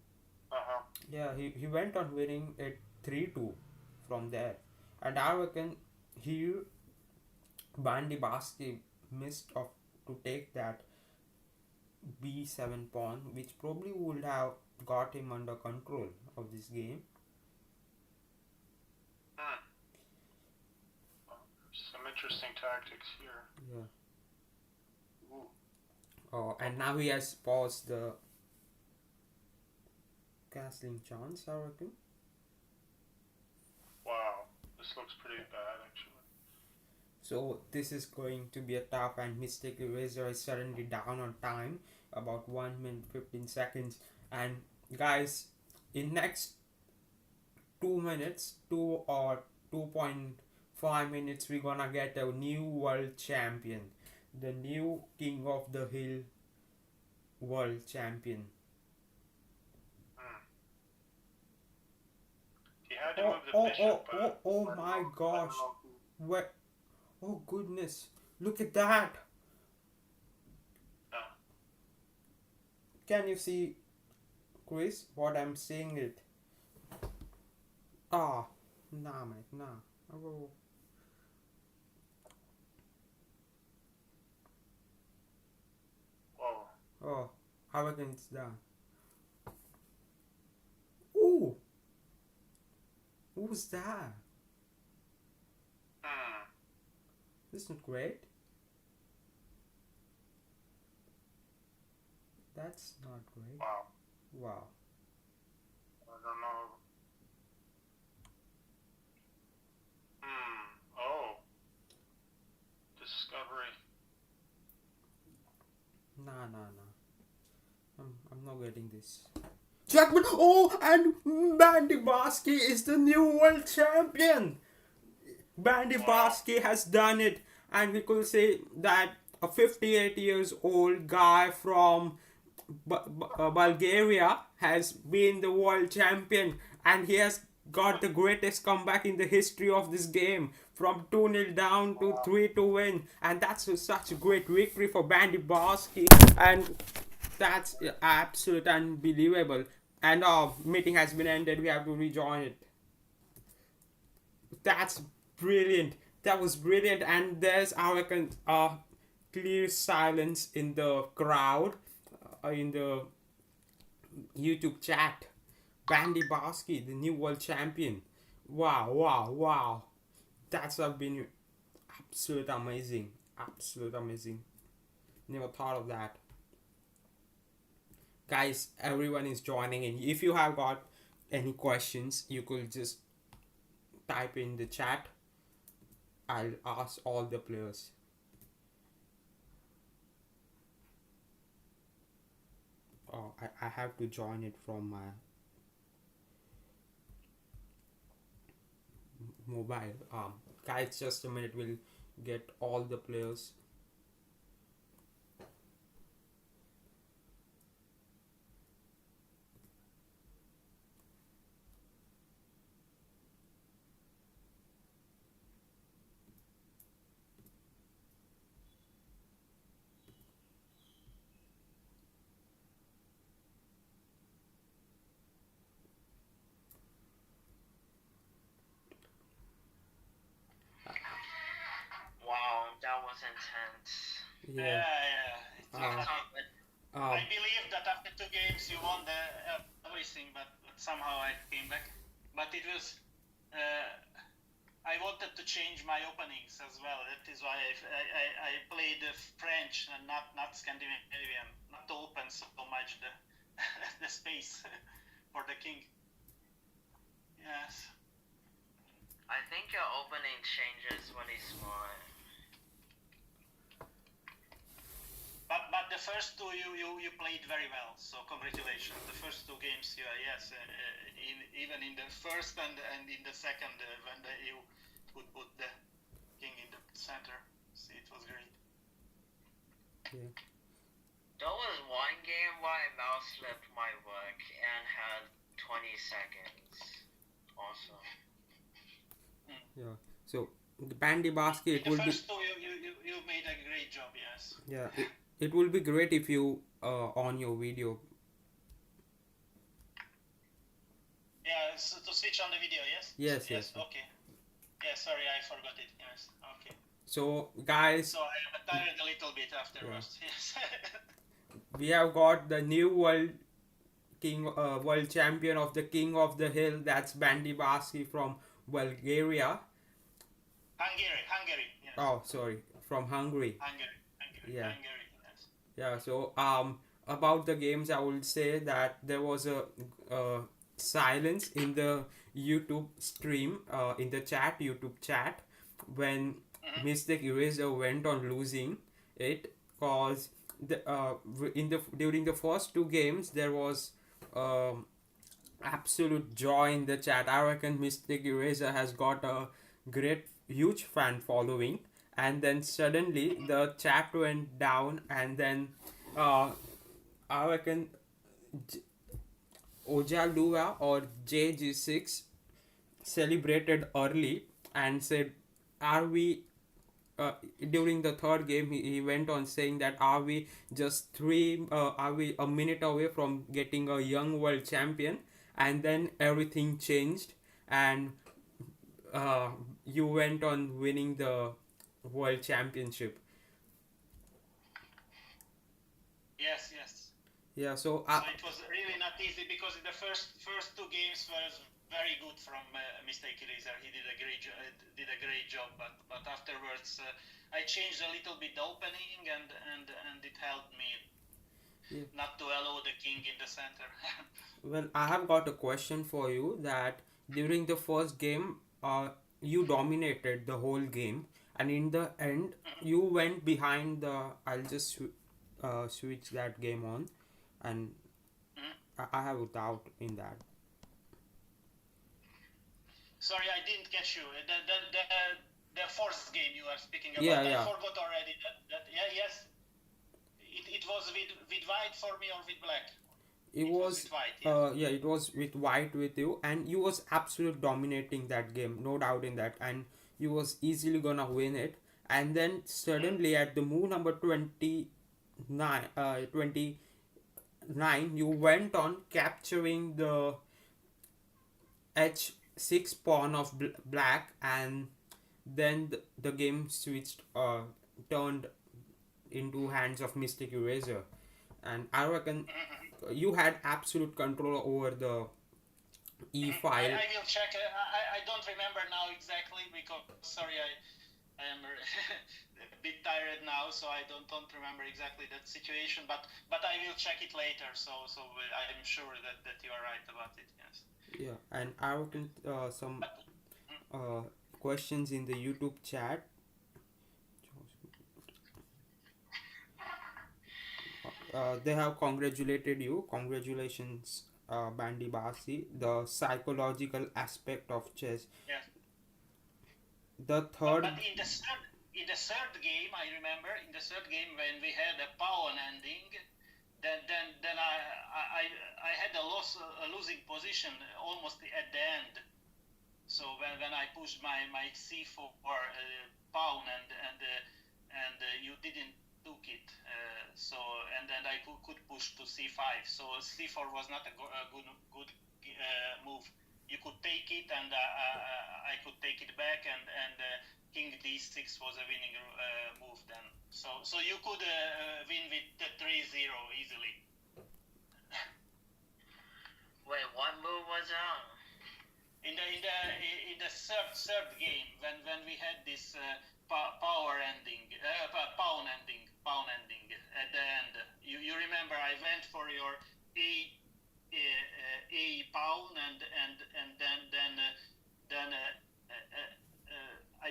Speaker 1: yeah, he went on winning it 3-2 from there. And I reckon here Bandibaski missed to take that b7 pawn, which probably would have got him under control of this game.
Speaker 3: Some interesting tactics here.
Speaker 1: Yeah. Ooh. Oh, and now he has paused the castling chance, I reckon.
Speaker 3: Wow, this looks pretty bad actually.
Speaker 1: So this is going to be a tough, and Mistakeeraser is suddenly down on time, about 1 minute 15 seconds. And guys, in next 2 minutes, 2 or 2.5 minutes, we're gonna get a new world champion, the new King of the Hill world champion.
Speaker 3: He had to move the bishop.
Speaker 1: Oh my gosh! What? Oh goodness! Look at that! Can you see, Chris, what I'm saying it? Oh, nah, mate, nah. Oh,
Speaker 3: Whoa.
Speaker 1: oh, how against that? Ooh, who's that?
Speaker 3: Hmm.
Speaker 1: This is not great. That's not great.
Speaker 3: Wow.
Speaker 1: Wow.
Speaker 3: I don't know. Oh. Discovery.
Speaker 1: Nah, nah, nah. I'm not getting this. Jackman. Oh, and BANDIBASCI is the new world champion. BANDIBASCI has done it, and we could say that a 58 years old guy from Bulgaria has been the world champion, and he has got the greatest comeback in the history of this game from 2-0 down to 3 to win, and that's such a great victory for BANDIBASCI, and that's absolute unbelievable. And our meeting has been ended. We have to rejoin it. That's brilliant. That was brilliant. And there's our clear silence in the crowd, in the YouTube chat. BANDIBASCI, the new world champion. Wow, wow, wow. That's been absolute amazing. Absolute amazing. Never thought of that. Guys, everyone is joining in. If you have got any questions, you could just type in the chat. I'll ask all the players. Oh, I have to join it from my mobile. Guys, just a minute. We'll get all the players.
Speaker 2: Wow, that was intense.
Speaker 1: Yeah.
Speaker 4: I believe that after 2 games you won everything, but somehow I came back. But it was. I wanted to change my openings as well. That is why I played French and not Scandinavian, not to open so much the the space for the king. Yes.
Speaker 2: I think your opening changes when he's smart.
Speaker 4: But the first 2 you played very well, so congratulations. The first 2 games, yes, even in the first and in the second, when you could put the king in the center, see, it was great.
Speaker 1: Yeah.
Speaker 2: There was one game where I mouse slipped my work and had 20 seconds. Also.
Speaker 1: Yeah. So the BANDIBASCI, it will
Speaker 4: the
Speaker 1: be.
Speaker 4: first 2 you made a great job, yes.
Speaker 1: Yeah. It will be great if you on your video.
Speaker 4: Yeah, so to switch on the video, yes?
Speaker 1: Yes.
Speaker 4: Okay. Yeah, sorry, I forgot it. Yes. Okay.
Speaker 1: So guys,
Speaker 4: So I tired a little bit afterwards. Yeah. Yes.
Speaker 1: we have got the new world champion of the King of the Hill. That's BANDIBASCI from Bulgaria.
Speaker 4: Hungary. Yes.
Speaker 1: Oh, sorry, from Hungary.
Speaker 4: Hungary.
Speaker 1: Yeah.
Speaker 4: Hungary. Yes.
Speaker 1: Yeah. So about the games, I would say that there was a silence in the YouTube stream, in the YouTube chat, when Mistakeeraser went on losing it, cause during the first 2 games there was absolute joy in the chat. I reckon Mistakeeraser has got a great huge fan following, and then suddenly the chat went down, and then I reckon Ojalua or JG6 celebrated early and said, are we during the third game he went on saying that are we a minute away from getting a young world champion, and then everything changed, and uh, you went on winning the world championship.
Speaker 4: Yes, yes.
Speaker 1: Yeah, so
Speaker 4: So it was really not easy because the first two games was very good from Mistakeeraser. He did a great job, but afterwards I changed a little bit the opening and it helped me not to allow the king in the center.
Speaker 1: well, I have got a question for you that during the first game, you dominated the whole game, and in the end, you went behind the. I'll just switch that game on, and I have a doubt in that.
Speaker 4: Sorry, I didn't catch you. The fourth game you are speaking about.
Speaker 1: Yeah,
Speaker 4: I
Speaker 1: yeah.
Speaker 4: forgot already that yeah, yes. It was with white for me or with black?
Speaker 1: It was
Speaker 4: with white, yeah.
Speaker 1: yeah, it was with white with you, and you was absolute dominating that game, no doubt in that, and you was easily gonna win it. And then suddenly at the move number 29, you went on capturing the h6 pawn of black, and then the game switched, turned into hands of Mistakeeraser, and I reckon you had absolute control over the e file.
Speaker 4: I will check. I don't remember now exactly because sorry, I am a bit tired now, so I don't remember exactly that situation. But I will check it later. So I am sure that you are right about it. Yes.
Speaker 1: Yeah, and I reckon some questions in the YouTube chat. They have congratulated you. Congratulations, Bandibasi. The psychological aspect of chess.
Speaker 4: Yes.
Speaker 1: The third.
Speaker 4: But in the third game, I remember in the third game when we had a pawn ending, then I had a losing position almost at the end. So when I pushed my c4 pawn and you didn't took it, so and then I could push to c5. So c4 was not a good move. You could take it and I could take it back and king d6 was a winning move then. So you could win with the 3-0 easily.
Speaker 2: Wait, what move was that?
Speaker 4: In the third game when we had this pawn ending at the end. You remember I went for your a pawn and then I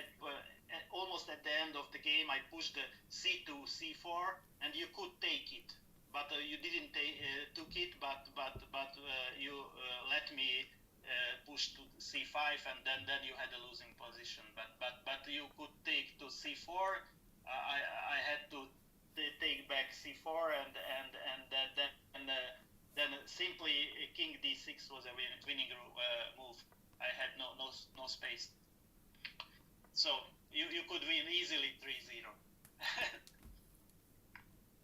Speaker 4: almost at the end of the game I pushed the c2 c4 and you could take it, but you didn't took it, but you let me push to c5 and then you had a losing position, but you could take to c4. I had to take back c4 and then simply king d6 was a winning move. I had no space, so you could win easily 3-0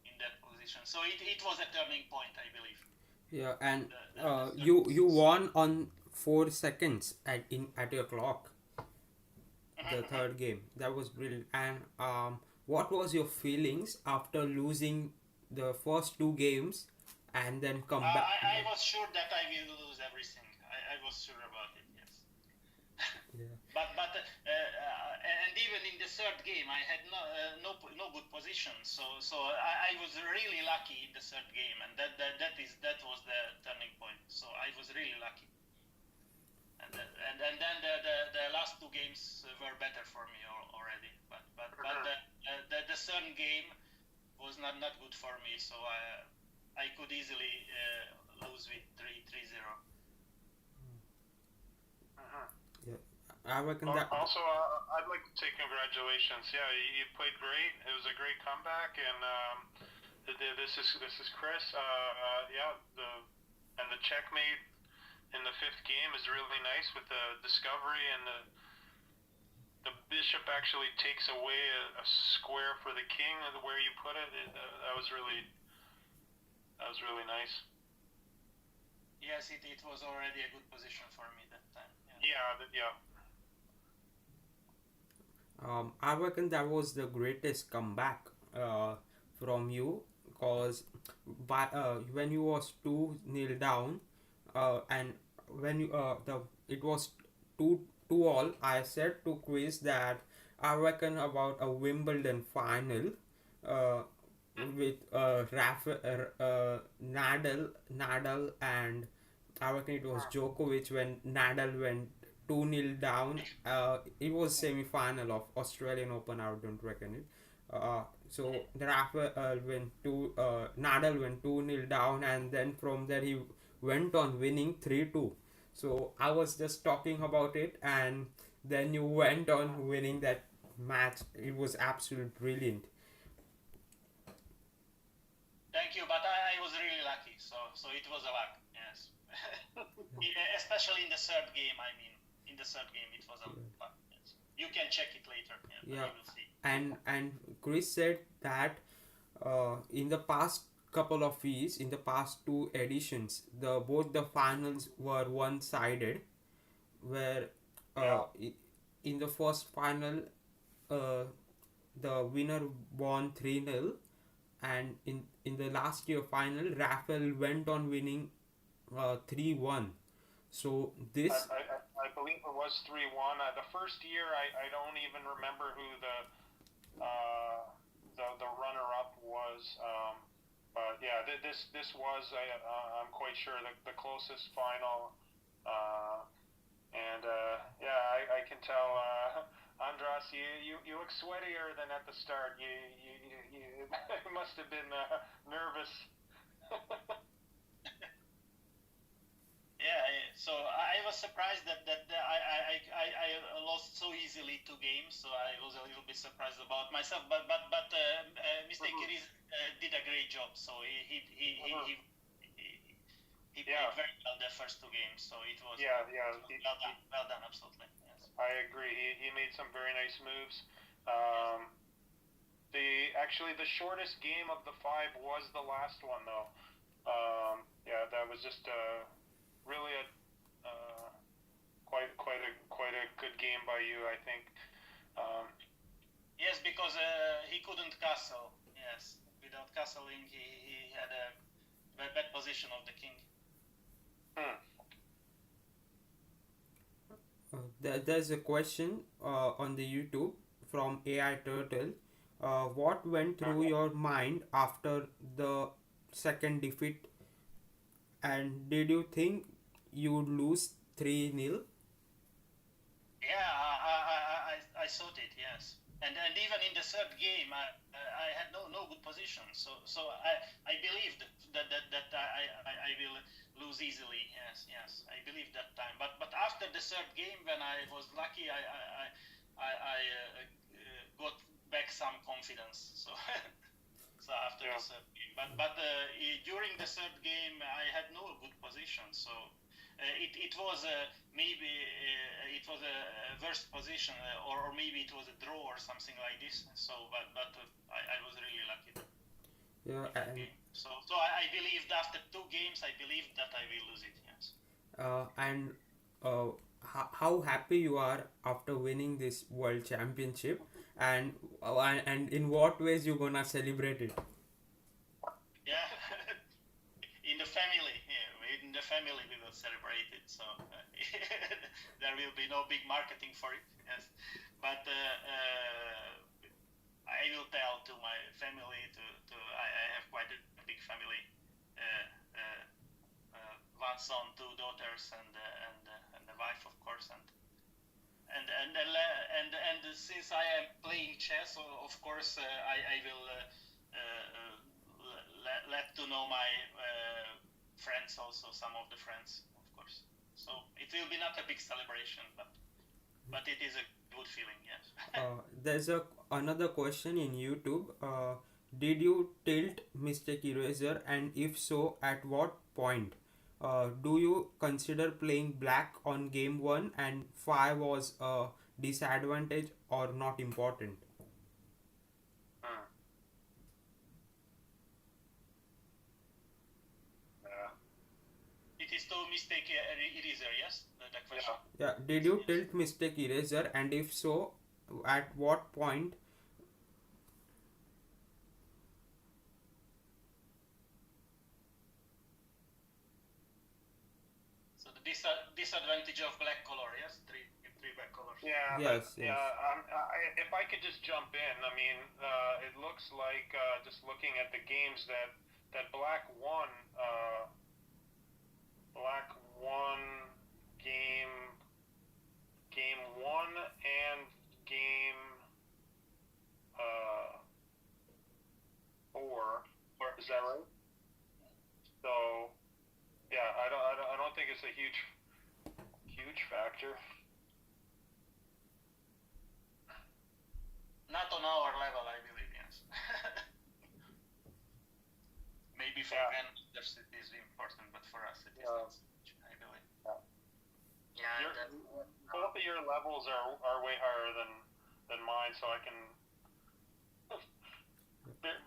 Speaker 4: in that position. So it was a turning point, I believe.
Speaker 1: Yeah, and you won on 4 seconds at your clock. The third game, that was brilliant. And what was your feelings after losing the first 2 games and then come back?
Speaker 4: I was sure that I will lose everything. I was sure about it. Yes.
Speaker 1: Yeah.
Speaker 4: But and even in the third game, I had no good position. So I was really lucky in the third game, and that was the turning point. So I was really lucky. And then the last 2 games were better for me already. But the third game was not good for me. So I could easily lose with 3-0.
Speaker 1: Yeah, I reckon that.
Speaker 3: Also, I'd like to say congratulations. Yeah, you played great. It was a great comeback, and this is Chris. Yeah, the checkmate in the 5th game is really nice with the discovery, and the bishop actually takes away a square for the king where you put it. That was really nice.
Speaker 4: Yes, it was already a good position for me that time.
Speaker 3: Yeah.
Speaker 1: I reckon that was the greatest comeback from you, because when you was 2-0 down, and when you the it was 2-2 all, I said to Chris that I reckon about a Wimbledon final, uh, with Nadal, and I reckon it was Djokovic when Nadal went 2-0 down. It was semi-final of Australian Open. I don't reckon it. So the Rafa Nadal went 2-0 down, and then from there he went on winning 3-2. So I was just talking about it, and then you went on winning that match. It was absolutely brilliant.
Speaker 4: Thank you, but I was really lucky, so it was a luck, yes. Especially in the third game, I mean. In the third game, it was a luck, yes. You can check it later, yeah. You will see.
Speaker 1: And Chris said that in the past couple of years, in the past two editions, both the finals were one-sided, where in the first final, uh, the winner won 3-0, and in the last year final, Rafael went on winning 3-1. So this.
Speaker 3: I believe it was 3-1. The first year, I don't even remember who the runner up was. But yeah, this was I'm quite sure the closest final. And yeah, I can tell. Andras, you look sweatier than at the start. You must have been nervous.
Speaker 4: Yeah, so I was surprised that I lost so easily 2 games, so I was a little bit surprised about myself. But Mistakeeraser did a great job, so he played very well the first 2 games, so it was well done, absolutely. Yes.
Speaker 3: I agree. He made some very nice moves. The shortest game of the 5 was the last one, though. Yeah, that was just really quite a good game by you, I think.
Speaker 4: Yes, because he couldn't castle. Yes, without castling, he had a bad position of the king.
Speaker 1: There's a question on the YouTube from AI Turtle. What went through your mind after the second defeat, and did you think you'd lose 3-0?
Speaker 4: Yeah, I thought it, yes. And even in the third game, I had no good position. So I believed that I will lose easily. Yes, I believed that time. But after the third game, when I was lucky, I got back some confidence. So so after the third game, but during the third game, I had no good position. So it was maybe it was a worst position, or maybe it was a draw or something like this. So but I was really lucky.
Speaker 1: Yeah,
Speaker 4: so I believed after 2 games, I believed that I will lose it. Yes.
Speaker 1: And how happy you are after winning this world championship, and in what ways you gonna celebrate it?
Speaker 4: Yeah, in the family. Yeah, in the family we will celebrate it. So there will be no big marketing for it. Yes, but I will tell to my family. I have quite a big family. 1 son, 2 daughters, and a wife, of course, and since I am playing chess, of course, I will let to know my friends also, some of the friends, of course. So it will be not a big celebration, but it is a good feeling, yes.
Speaker 1: There's another question in YouTube. Did you tilt Mistakeeraser, and if so, at what point? Do you consider playing black on game 1 and 5 was a disadvantage or not important?
Speaker 4: It is to Mistakeeraser, yes? The question.
Speaker 1: Yeah. Did you tilt Mistakeeraser, and if so, at what point?
Speaker 4: So the disadvantage of black color, yes? Three black colors.
Speaker 3: Yeah,
Speaker 1: Yes.
Speaker 3: but if I could just jump in, I mean, it looks like just looking at the games that Black won game one and game four. Is that right? So yeah, I don't think it's a huge factor.
Speaker 4: Not on our level, I believe, yes. Maybe for others it is important, but for us it is not so much, I believe.
Speaker 2: Yeah,
Speaker 3: Both of your levels are way higher than mine, so I can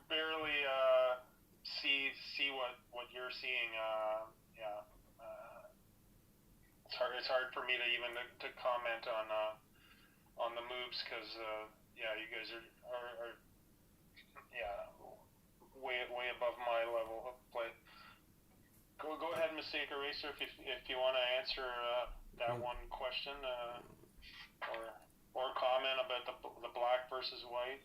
Speaker 3: barely see what you're seeing. It's hard for me to even to comment on the moves because you guys are way above my level of play. Go ahead, Mistakeeraser, if you want to answer that one question or comment about the black versus white.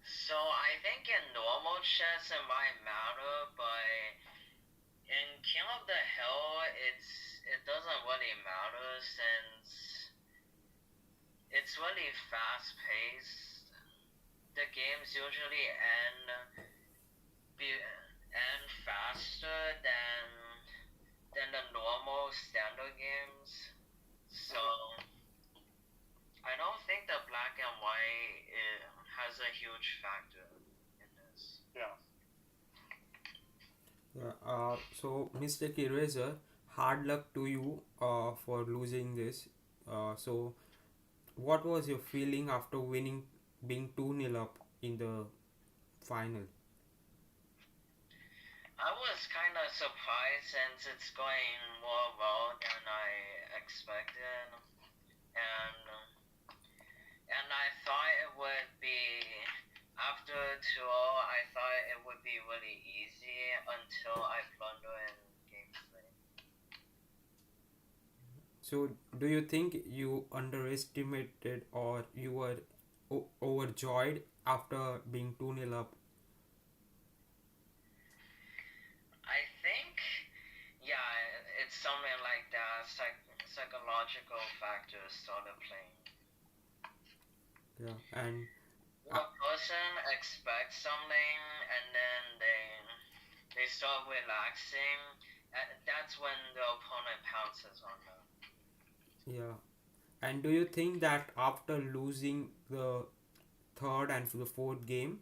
Speaker 2: So I think in normal chess it might matter, but in King of the Hill it doesn't really matter since it's really fast paced. The games usually end faster than the normal standard games. So I don't think the black and white has a huge factor in this.
Speaker 3: Yeah.
Speaker 1: So, Mistakeeraser, hard luck to you for losing this. So, what was your feeling after winning, being 2-0 up in the final?
Speaker 2: I was kind of surprised since it's going more well than I expected, and I thought it would be after 2-0. I thought it would be really easy until I blundered in game 3.
Speaker 1: So, do you think you underestimated or you were overjoyed after being 2-0 up?
Speaker 2: I think, yeah, it's something like that. Psychological factors started playing.
Speaker 1: Yeah, and
Speaker 2: A person expects something and then they start relaxing, and that's when the opponent pounces on them.
Speaker 1: yeah, and do you think that after losing the third and the fourth game,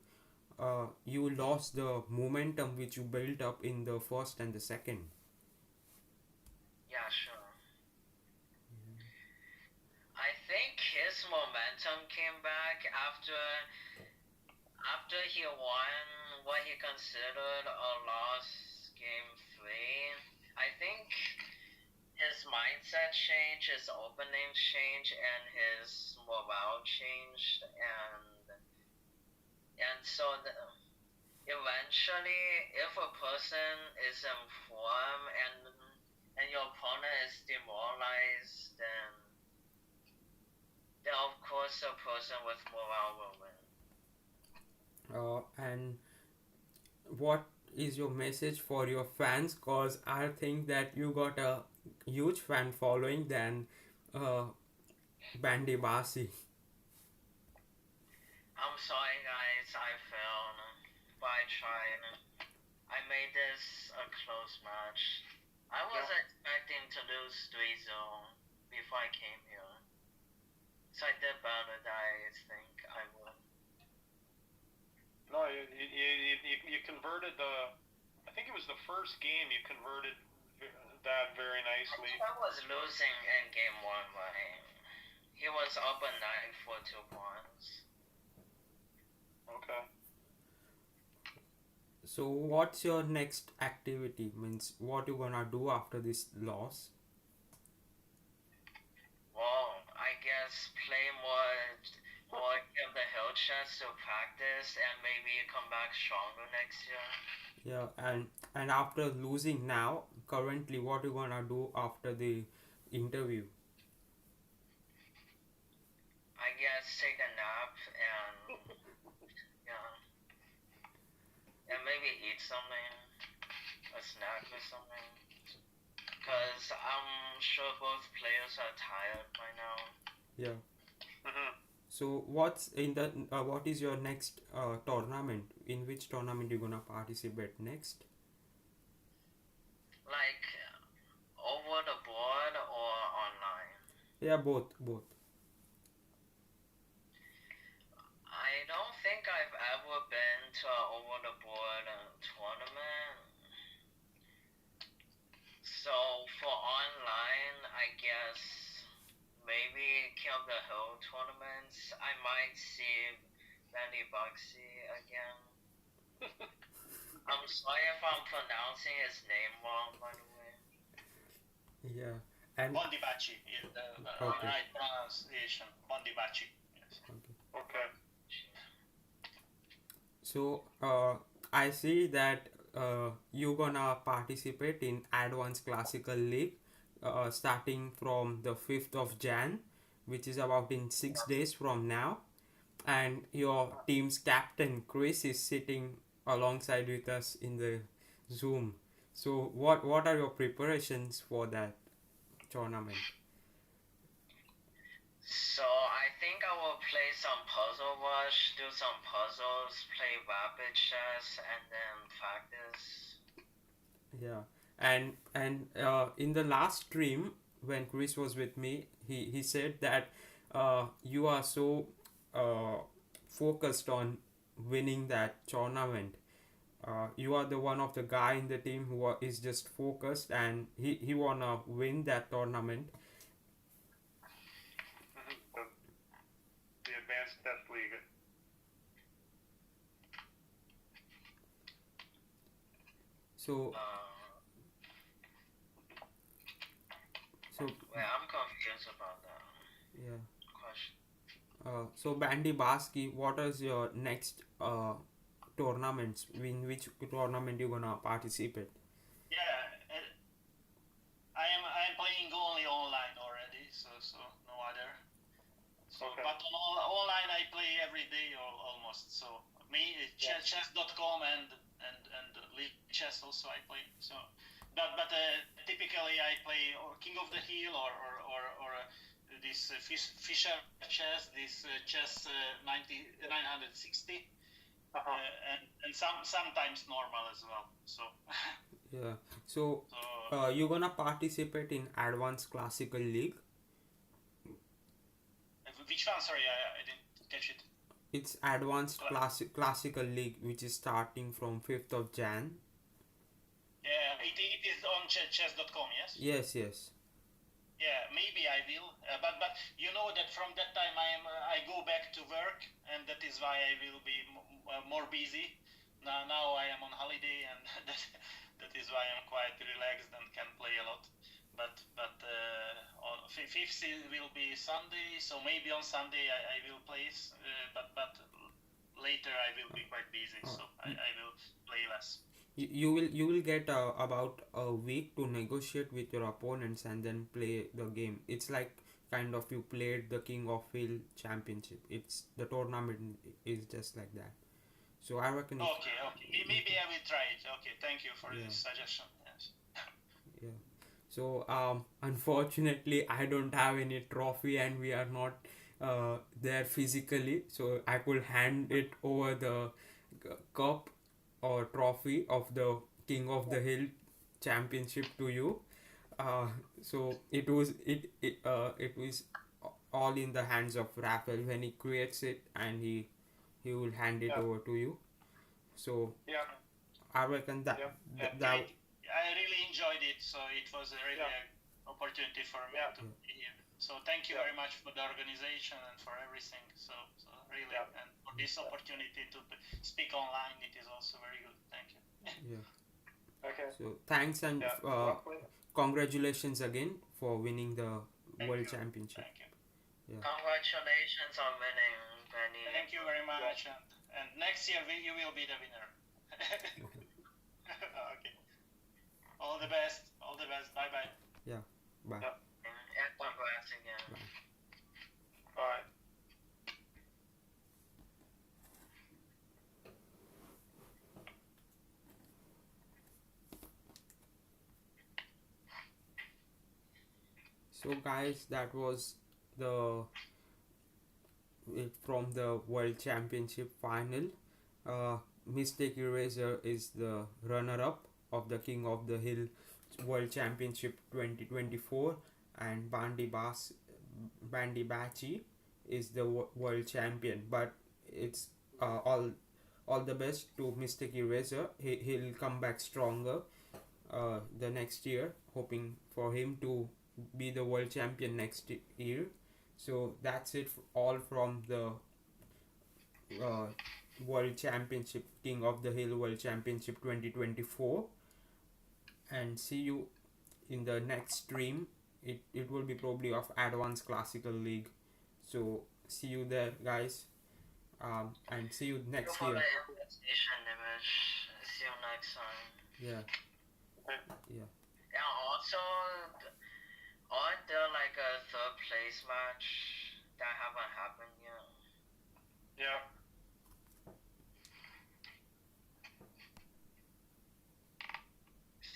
Speaker 1: you lost the momentum which you built up in the first and the second?
Speaker 2: Yeah, sure. I think his momentum came back after he won what he considered a loss game 3. I think his mindset changed, his opening changed, and his morale changed, and so eventually, if a person is in form and your opponent is demoralized, then of course a person with morale will win.
Speaker 1: And what is your message for your fans? Cause I think that you got a huge fan following than Bandibasi.
Speaker 2: I'm sorry, guys, I failed, but I tried. I made this a close match. I was expecting to lose 3-0 before I came here, so I did better than I think I would.
Speaker 3: No, you converted I think it was the first game you converted that very nicely.
Speaker 2: I was losing in game 1, but he was up a 9 for 2 points.
Speaker 3: Okay.
Speaker 1: So what's your next activity? Means what you gonna do after this loss?
Speaker 2: Well, I guess play more of the hill chess to practice and maybe come back stronger next year.
Speaker 1: Yeah, and after losing now, currently, what you gonna do after the interview?
Speaker 2: I guess take a nap and yeah, and maybe eat something, a snack or something. Cause I'm sure both players are tired by now.
Speaker 1: Yeah.
Speaker 3: Mm-hmm.
Speaker 1: So what's in the what is your next tournament? In which tournament you gonna participate next?
Speaker 2: Like over the board or online.
Speaker 1: Yeah, both.
Speaker 2: I don't think I've ever been to an over the board tournament. So for online, I guess maybe King of the Hill tournaments. I might see BANDIBASCI again. I'm sorry if I'm pronouncing his name wrong, by the way.
Speaker 1: Yeah, and
Speaker 4: BANDIBASCI, the
Speaker 1: okay,
Speaker 4: right pronunciation. BANDIBASCI. Yes.
Speaker 1: okay.
Speaker 3: Okay.
Speaker 1: So I see that you gonna participate in Advanced Classical League starting from the 5th of Jan, which is about in 6 days from now. And your team's captain Chris is sitting alongside with us in the Zoom. So what are your preparations for that tournament?
Speaker 2: So I think I will play some Puzzle Rush, do some puzzles, play rapid chess, and then practice.
Speaker 1: Yeah, and in the last stream when Chris was with me, he said that you are so uh, focused on winning that tournament. You are the one of the guy in the team who is just focused and he wanna win that tournament.
Speaker 3: Mm-hmm. The Advanced Test League.
Speaker 1: So so
Speaker 2: Wait, I'm confused about that
Speaker 1: yeah.
Speaker 2: question.
Speaker 1: So BANDIBASCI, what is your next tournaments? In which tournament you gonna participate?
Speaker 4: Yeah, I am playing only online already, so no other. So,
Speaker 3: Okay.
Speaker 4: but on online I play every day or almost. So me chess.com and League Chess also I play. So, but typically I play King of the Hill or this Fisher chess, this chess 960.
Speaker 3: Uh-huh.
Speaker 4: And sometimes normal as well. So
Speaker 1: Yeah. So you're gonna participate in Advanced Classical League.
Speaker 4: which one? Sorry, I didn't catch it.
Speaker 1: It's Advanced Classical League, which is starting from 5th of Jan.
Speaker 4: Yeah, it is on chess.com. Yes.
Speaker 1: Yes.
Speaker 4: Yeah, maybe I will, but you know that from that time I go back to work, and that is why I will be more busy. Now I am on holiday, and that is why I'm quite relaxed and can play a lot. But on 5th will be Sunday, so maybe on Sunday I will play, but later I will be quite busy, so I will play less.
Speaker 1: You will get about a week to negotiate with your opponents and then play the game. It's like kind of you played the King of Hill Championship. It's the tournament is just like that. So I reckon.
Speaker 4: Okay. Maybe I will try it. Okay, thank you for this suggestion. Yes.
Speaker 1: Yeah. So unfortunately I don't have any trophy and we are not there physically. So I could hand it over the cup or trophy of the King of the Hill Championship to you. So it was all in the hands of Raphael when he creates it and he will hand it over to you. So I reckon that
Speaker 4: I really enjoyed it. So it was a really an opportunity for me to be here. So thank you very much for the organization and for everything. So really, and for this opportunity to speak online, it is also very good. Thank you.
Speaker 1: Yeah.
Speaker 3: Okay.
Speaker 1: So thanks and congratulations again for winning the World Championship.
Speaker 4: Thank you.
Speaker 1: Yeah.
Speaker 2: Congratulations on winning, Benny.
Speaker 4: Thank you very much. And next year you will be the winner. Okay. All the best. All the best. Bye bye.
Speaker 1: Yeah. Bye.
Speaker 2: And congrats again.
Speaker 1: Bye.
Speaker 3: Bye.
Speaker 1: So guys, that was the from the World Championship final. Mistakeeraser is the runner-up of the King of the Hill World Championship 2024, and Bandibachi is the world champion. But it's all the best to Mistakeeraser. He'll come back stronger the next year, hoping for him to be the world champion next year. So that's it all from the World Championship, King of the Hill World Championship 2024. And see you in the next stream. It will be probably of Advanced Classical League. So see you there, guys. And see you next year.
Speaker 2: See you next time.
Speaker 1: Yeah.
Speaker 2: Yeah. And also, aren't there like a third place match that haven't happened yet?
Speaker 3: Yeah.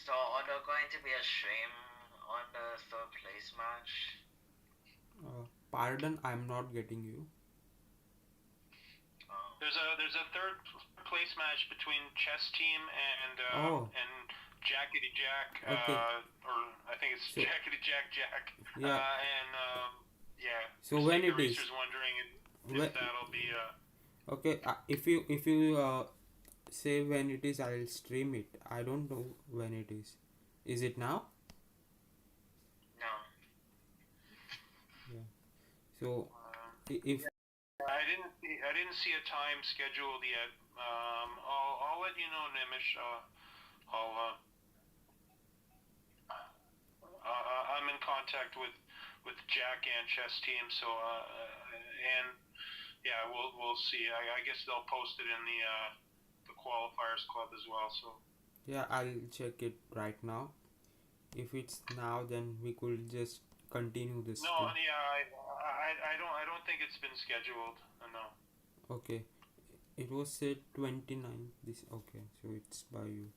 Speaker 2: So are there going to be a stream on the third place match?
Speaker 1: Pardon, I'm not getting you.
Speaker 3: There's a third place match between Chess Team and Jackety Jack.
Speaker 1: Okay.
Speaker 3: Or I think it's Jackety Jack.
Speaker 1: Yeah.
Speaker 3: Yeah.
Speaker 1: So when it is?
Speaker 3: Wondering if that'll be.
Speaker 1: Okay. If you say when it is, I'll stream it. I don't know when it is. Is it now?
Speaker 2: No.
Speaker 1: Yeah. So if
Speaker 3: I didn't see a time scheduled yet. I'll let you know, Nimish. I'm in contact with Jack and Chess Team, so and yeah, we'll see. I guess they'll post it in the qualifiers club as well. So
Speaker 1: yeah, I'll check it right now. If it's now, then we could just continue this.
Speaker 3: No, yeah, I don't think it's been scheduled. No.
Speaker 1: Okay, it was said 29. This okay, so it's by you.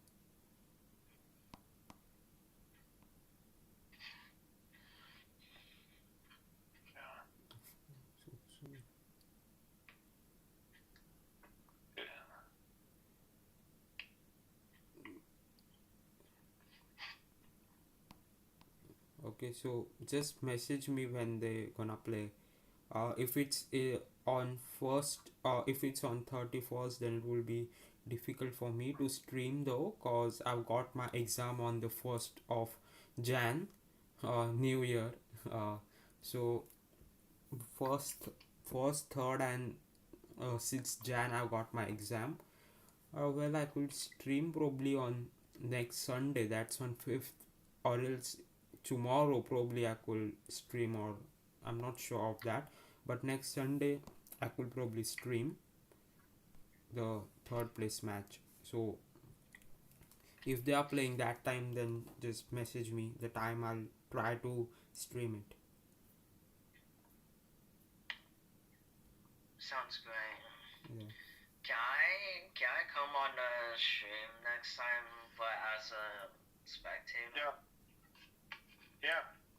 Speaker 1: Okay, so just message me when they gonna play. If it's on first, if it's on 31st, then it will be difficult for me to stream though, cause I've got my exam on the 1st of Jan, New Year. So first, 3rd and 6th Jan I've got my exam. Well, I could stream probably on next Sunday. That's on 5th, or else tomorrow probably I could stream, or I'm not sure of that, but next Sunday I could probably stream the third place match. So if they are playing that time, then just message me the time. I'll try to stream it.
Speaker 2: Sounds great.
Speaker 1: Yeah.
Speaker 2: Can I come on the stream next time, but as a spectator?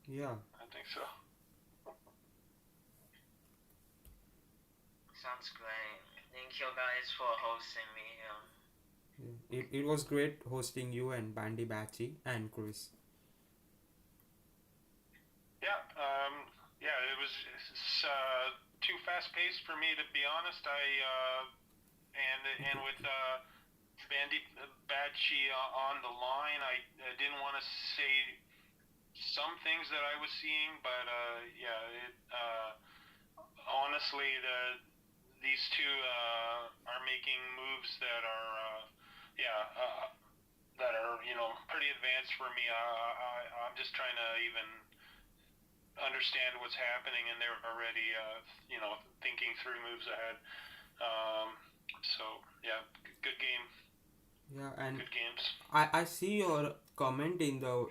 Speaker 3: Yeah, I think so.
Speaker 2: Sounds great. Thank you guys for hosting me here.
Speaker 1: It was great hosting you and Bandibachi and Chris.
Speaker 3: Yeah, it was too fast paced for me, to be honest. And with Bandibachi on the line, I didn't want to say some things that I was seeing, but yeah, honestly, these two are making moves that are yeah that are pretty advanced for me. I'm just trying to even understand what's happening, and they're already thinking through moves ahead. So yeah, good game.
Speaker 1: Yeah, and
Speaker 3: Good games.
Speaker 1: I see your comment in the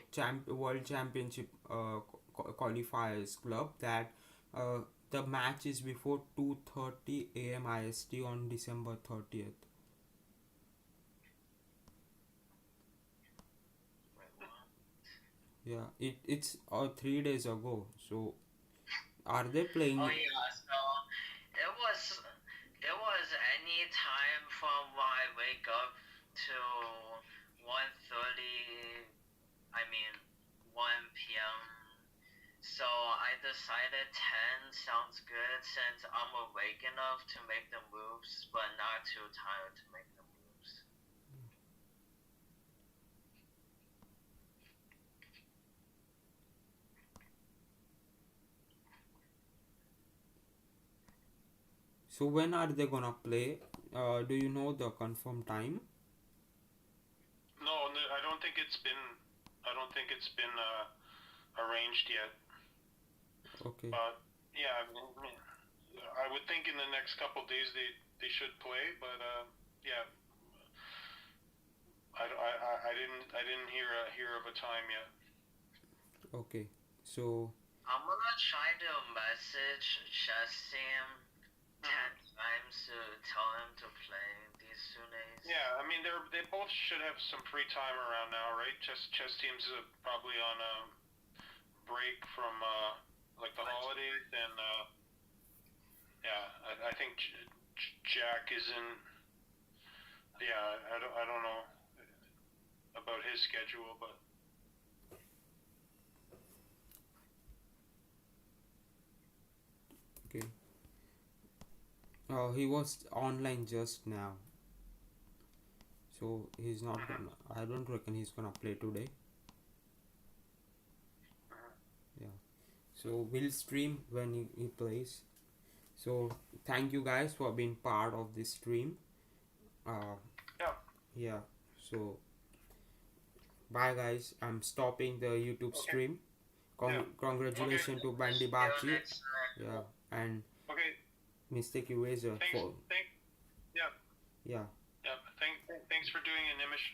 Speaker 1: World Championship qualifiers club that uh, the match is before 2:30 a.m. IST on December 30th.
Speaker 2: Wait, what?
Speaker 1: Yeah, it's 3 days ago. So are they
Speaker 2: Oh
Speaker 1: playing?
Speaker 2: yeah, so it was it was any time from when I wake up to 1:30. I mean 1 p.m. So I decided 10 sounds good since I'm awake enough to make the moves, but not too tired to make the moves.
Speaker 1: So when are they gonna play? Do you know the confirmed time?
Speaker 3: No, I don't think it's been. I don't think it's been arranged yet.
Speaker 1: Okay.
Speaker 3: But yeah, I would think in the next couple days they should play. But yeah, I didn't hear of a time yet.
Speaker 1: Okay. So
Speaker 2: I'm gonna try to message chess team 10 times to tell him to play these 2 days.
Speaker 3: Yeah, I mean they both should have some free time around now, right? Chess teams are probably on a break from like the holidays, and yeah, I think Jack is in. Yeah, I don't know about his schedule, but
Speaker 1: okay. He was online just now. So he's not gonna. I don't reckon he's gonna play today. Yeah. So we'll stream when he plays. So thank you guys for being part of this stream. Uh,
Speaker 3: yeah.
Speaker 1: yeah. So bye guys. I'm stopping the YouTube
Speaker 3: Okay.
Speaker 1: stream.
Speaker 3: Yeah.
Speaker 1: Congratulations to
Speaker 2: See you
Speaker 1: BANDIBASCI.
Speaker 2: next time.
Speaker 1: Yeah. And
Speaker 3: Okay.
Speaker 1: Mistakeeraser
Speaker 3: Thanks.
Speaker 1: for
Speaker 3: Yeah.
Speaker 1: yeah.
Speaker 3: Yeah. Thanks for doing it, Nimish.